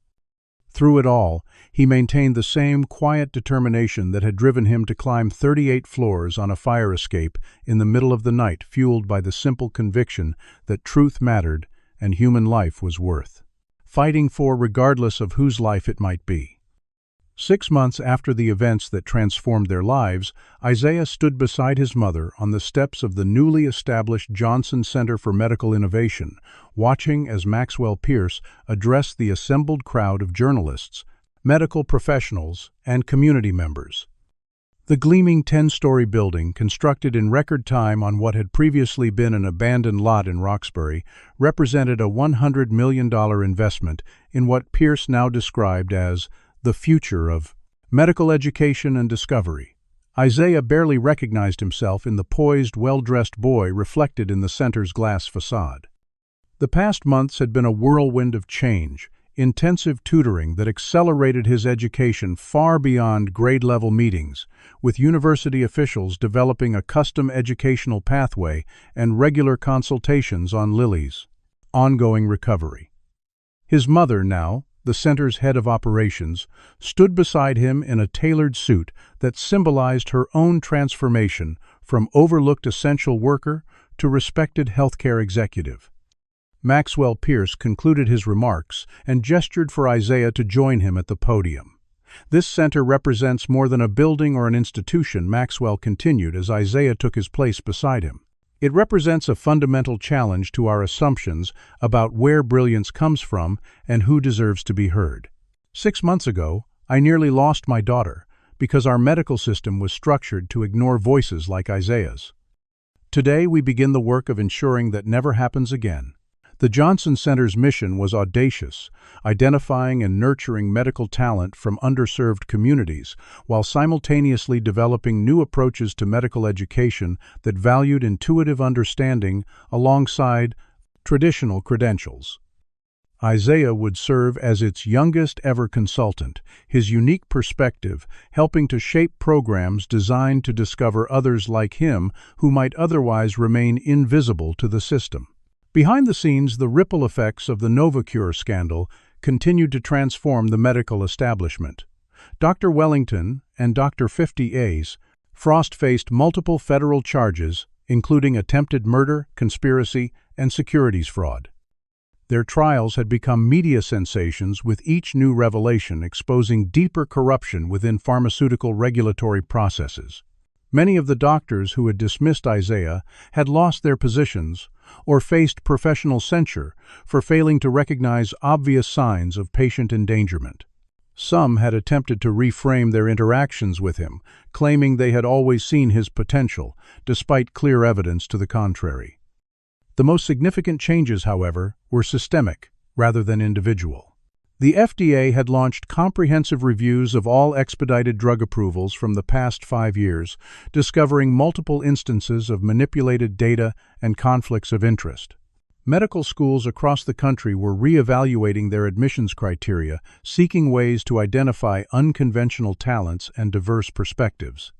Through it all, he maintained the same quiet determination that had driven him to climb 38 floors on a fire escape in the middle of the night, fueled by the simple conviction that truth mattered and human life was worth fighting for regardless of whose life it might be. 6 months after the events that transformed their lives, Isaiah stood beside his mother on the steps of the newly established Johnson Center for Medical Innovation, watching as Maxwell Pierce addressed the assembled crowd of journalists, medical professionals, and community members. The gleaming 10-story building, constructed in record time on what had previously been an abandoned lot in Roxbury, represented a $100 million investment in what Pierce now described as the future of medical education and discovery. Isaiah barely recognized himself in the poised, well-dressed boy reflected in the center's glass facade. The past months had been a whirlwind of change, intensive tutoring that accelerated his education far beyond grade-level meetings, with university officials developing a custom educational pathway and regular consultations on Lily's ongoing recovery. His mother, now the center's head of operations, stood beside him in a tailored suit that symbolized her own transformation from overlooked essential worker to respected healthcare executive. Maxwell Pierce concluded his remarks and gestured for Isaiah to join him at the podium. "This center represents more than a building or an institution," Maxwell continued as Isaiah took his place beside him. "It represents a fundamental challenge to our assumptions about where brilliance comes from and who deserves to be heard. 6 months ago, I nearly lost my daughter because our medical system was structured to ignore voices like Isaiah's. Today, we begin the work of ensuring that never happens again." The Johnson Center's mission was audacious, identifying and nurturing medical talent from underserved communities, while simultaneously developing new approaches to medical education that valued intuitive understanding alongside traditional credentials. Isaiah would serve as its youngest ever consultant, his unique perspective helping to shape programs designed to discover others like him who might otherwise remain invisible to the system. Behind the scenes, the ripple effects of the NovaCure scandal continued to transform the medical establishment. Dr. Wellington and Dr. 50A's Frost faced multiple federal charges, including attempted murder, conspiracy, and securities fraud. Their trials had become media sensations, with each new revelation exposing deeper corruption within pharmaceutical regulatory processes. Many of the doctors who had dismissed Isaiah had lost their positions or faced professional censure for failing to recognize obvious signs of patient endangerment. Some had attempted to reframe their interactions with him, claiming they had always seen his potential, despite clear evidence to the contrary. The most significant changes, however, were systemic rather than individual. The FDA had launched comprehensive reviews of all expedited drug approvals from the past 5 years, discovering multiple instances of manipulated data and conflicts of interest. Medical schools across the country were re-evaluating their admissions criteria, seeking ways to identify unconventional talents and diverse perspectives.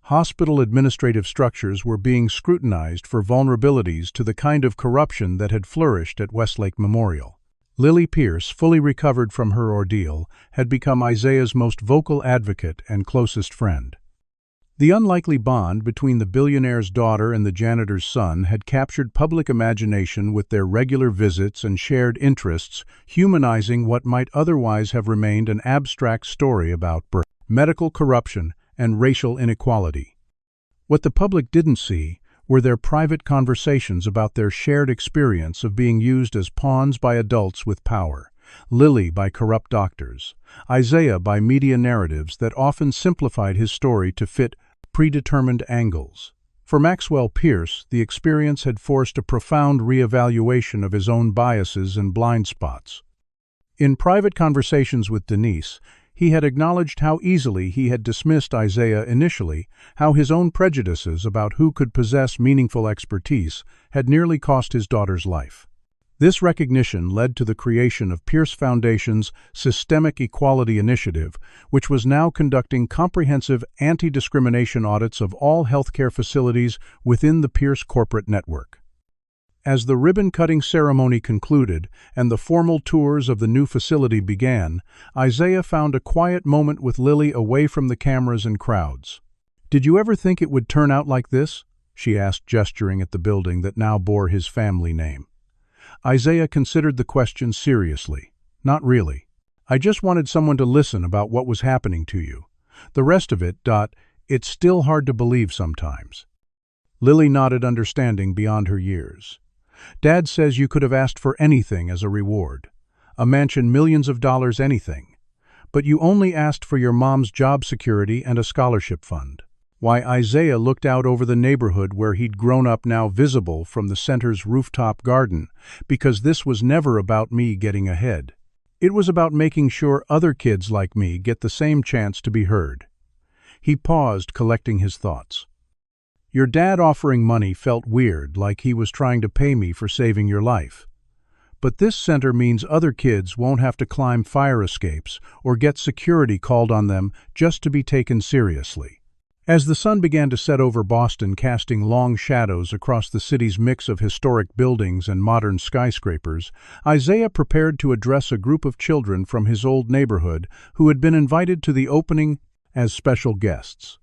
Hospital administrative structures were being scrutinized for vulnerabilities to the kind of corruption that had flourished at Westlake Memorial. Lily Pierce, fully recovered from her ordeal, had become Isaiah's most vocal advocate and closest friend. The unlikely bond between the billionaire's daughter and the janitor's son had captured public imagination with their regular visits and shared interests, humanizing what might otherwise have remained an abstract story about medical corruption and racial inequality. What the public didn't see were their private conversations about their shared experience of being used as pawns by adults with power, Lily by corrupt doctors, Isaiah by media narratives that often simplified his story to fit predetermined angles. For Maxwell Pierce, the experience had forced a profound re-evaluation of his own biases and blind spots. In private conversations with Denise, he had acknowledged how easily he had dismissed Isaiah initially, how his own prejudices about who could possess meaningful expertise had nearly cost his daughter's life. This recognition led to the creation of Pierce Foundation's Systemic Equality Initiative, which was now conducting comprehensive anti-discrimination audits of all healthcare facilities within the Pierce corporate network. As the ribbon-cutting ceremony concluded and the formal tours of the new facility began, Isaiah found a quiet moment with Lily away from the cameras and crowds. "Did you ever think it would turn out like this?" she asked, gesturing at the building that now bore his family name. Isaiah considered the question seriously. "Not really. I just wanted someone to listen about what was happening to you. The rest of it, it's still hard to believe sometimes." Lily nodded, understanding beyond her years. "Dad says you could have asked for anything as a reward. A mansion, millions of dollars, anything. But you only asked for your mom's job security and a scholarship fund." Why, Isaiah looked out over the neighborhood where he'd grown up, now visible from the center's rooftop garden, because this was never about me getting ahead. It was about making sure other kids like me get the same chance to be heard. He paused, collecting his thoughts. "Your dad offering money felt weird, like he was trying to pay me for saving your life. But this center means other kids won't have to climb fire escapes or get security called on them just to be taken seriously." As the sun began to set over Boston, casting long shadows across the city's mix of historic buildings and modern skyscrapers, Isaiah prepared to address a group of children from his old neighborhood who had been invited to the opening as special guests.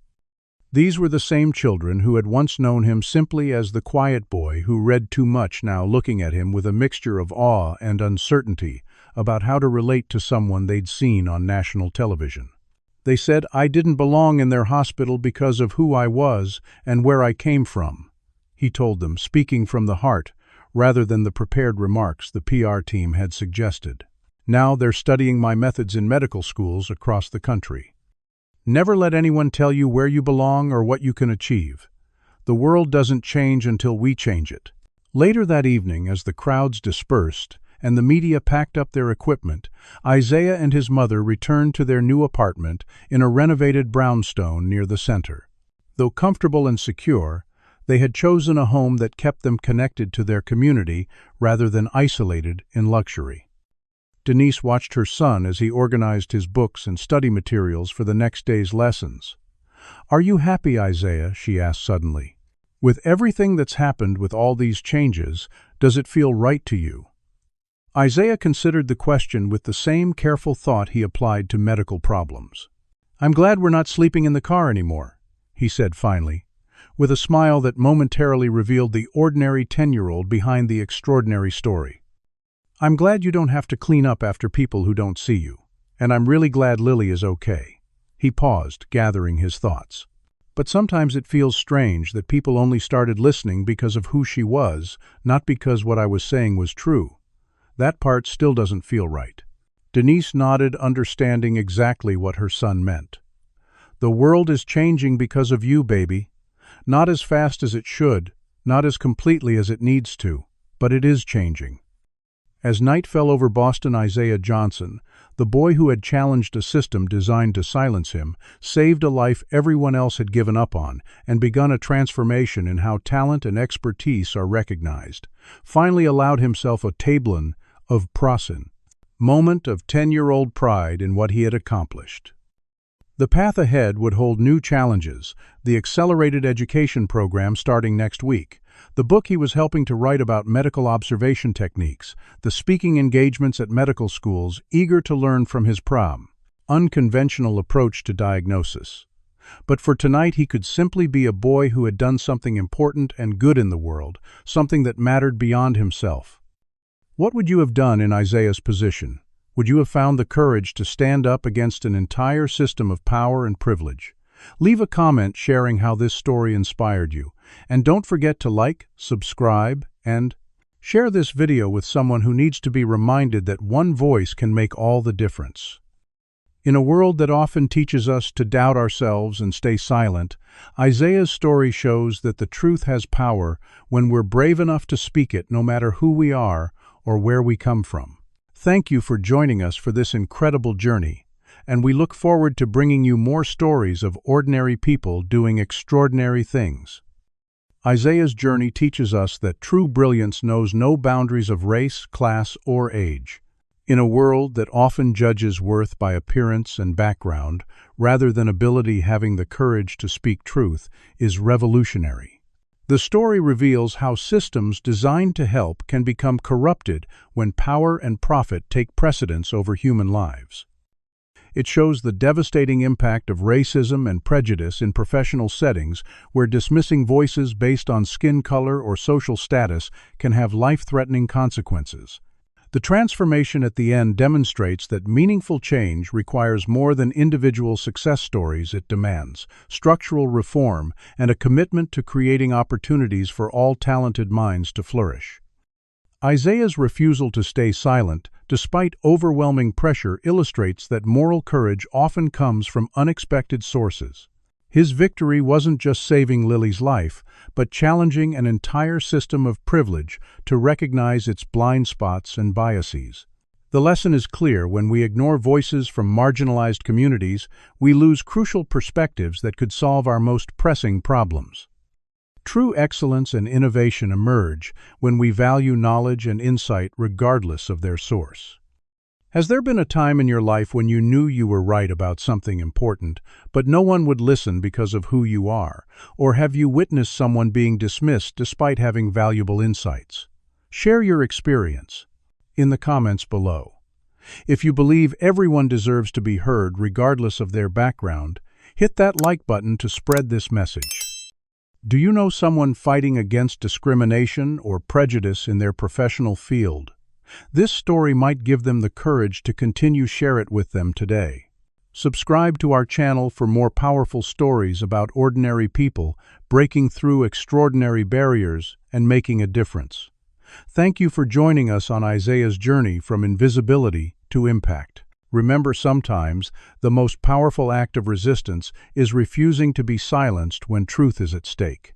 These were the same children who had once known him simply as the quiet boy who read too much, now looking at him with a mixture of awe and uncertainty about how to relate to someone they'd seen on national television. They said I didn't belong in their hospital because of who I was and where I came from, he told them, speaking from the heart rather than the prepared remarks the PR team had suggested. Now they're studying my methods in medical schools across the country. Never let anyone tell you where you belong or what you can achieve. The world doesn't change until we change it. Later that evening, as the crowds dispersed and the media packed up their equipment, Isaiah and his mother returned to their new apartment in a renovated brownstone near the center. Though comfortable and secure, they had chosen a home that kept them connected to their community rather than isolated in luxury. Denise watched her son as he organized his books and study materials for the next day's lessons. "Are you happy, Isaiah?" she asked suddenly. "With everything that's happened, with all these changes, does it feel right to you?" Isaiah considered the question with the same careful thought he applied to medical problems. "I'm glad we're not sleeping in the car anymore," he said finally, with a smile that momentarily revealed the ordinary 10-year-old behind the extraordinary story. "I'm glad you don't have to clean up after people who don't see you. And I'm really glad Lily is okay." He paused, gathering his thoughts. "But sometimes it feels strange that people only started listening because of who she was, not because what I was saying was true. That part still doesn't feel right." Denise nodded, understanding exactly what her son meant. "The world is changing because of you, baby. Not as fast as it should, not as completely as it needs to, but it is changing." As night fell over Boston, Isaiah Johnson, the boy who had challenged a system designed to silence him, saved a life everyone else had given up on, and begun a transformation in how talent and expertise are recognized, finally allowed himself a tableau of prosin, moment of 10-year-old pride in what he had accomplished. The path ahead would hold new challenges, the accelerated education program starting next week, the book he was helping to write about medical observation techniques, the speaking engagements at medical schools eager to learn from his unconventional approach to diagnosis. But for tonight he could simply be a boy who had done something important and good in the world, something that mattered beyond himself. What would you have done in Isaiah's position? Would you have found the courage to stand up against an entire system of power and privilege? Leave a comment sharing how this story inspired you. And don't forget to like, subscribe, and share this video with someone who needs to be reminded that one voice can make all the difference. In a world that often teaches us to doubt ourselves and stay silent, Isaiah's story shows that the truth has power when we're brave enough to speak it, no matter who we are or where we come from. Thank you for joining us for this incredible journey, and we look forward to bringing you more stories of ordinary people doing extraordinary things. Isaiah's journey teaches us that true brilliance knows no boundaries of race, class, or age. In a world that often judges worth by appearance and background, rather than ability, having the courage to speak truth is revolutionary. The story reveals how systems designed to help can become corrupted when power and profit take precedence over human lives. It shows the devastating impact of racism and prejudice in professional settings where dismissing voices based on skin color or social status can have life-threatening consequences. The transformation at the end demonstrates that meaningful change requires more than individual success stories. It demands structural reform and a commitment to creating opportunities for all talented minds to flourish. Isaiah's refusal to stay silent, despite overwhelming pressure, illustrates that moral courage often comes from unexpected sources. His victory wasn't just saving Lily's life, but challenging an entire system of privilege to recognize its blind spots and biases. The lesson is clear: when we ignore voices from marginalized communities, we lose crucial perspectives that could solve our most pressing problems. True excellence and innovation emerge when we value knowledge and insight regardless of their source. Has there been a time in your life when you knew you were right about something important, but no one would listen because of who you are? Or have you witnessed someone being dismissed despite having valuable insights? Share your experience in the comments below. If you believe everyone deserves to be heard regardless of their background, hit that like button to spread this message. Do you know someone fighting against discrimination or prejudice in their professional field? This story might give them the courage to continue. Share it with them today. Subscribe to our channel for more powerful stories about ordinary people breaking through extraordinary barriers and making a difference. Thank you for joining us on Isaiah's journey from invisibility to impact. Remember, sometimes the most powerful act of resistance is refusing to be silenced when truth is at stake.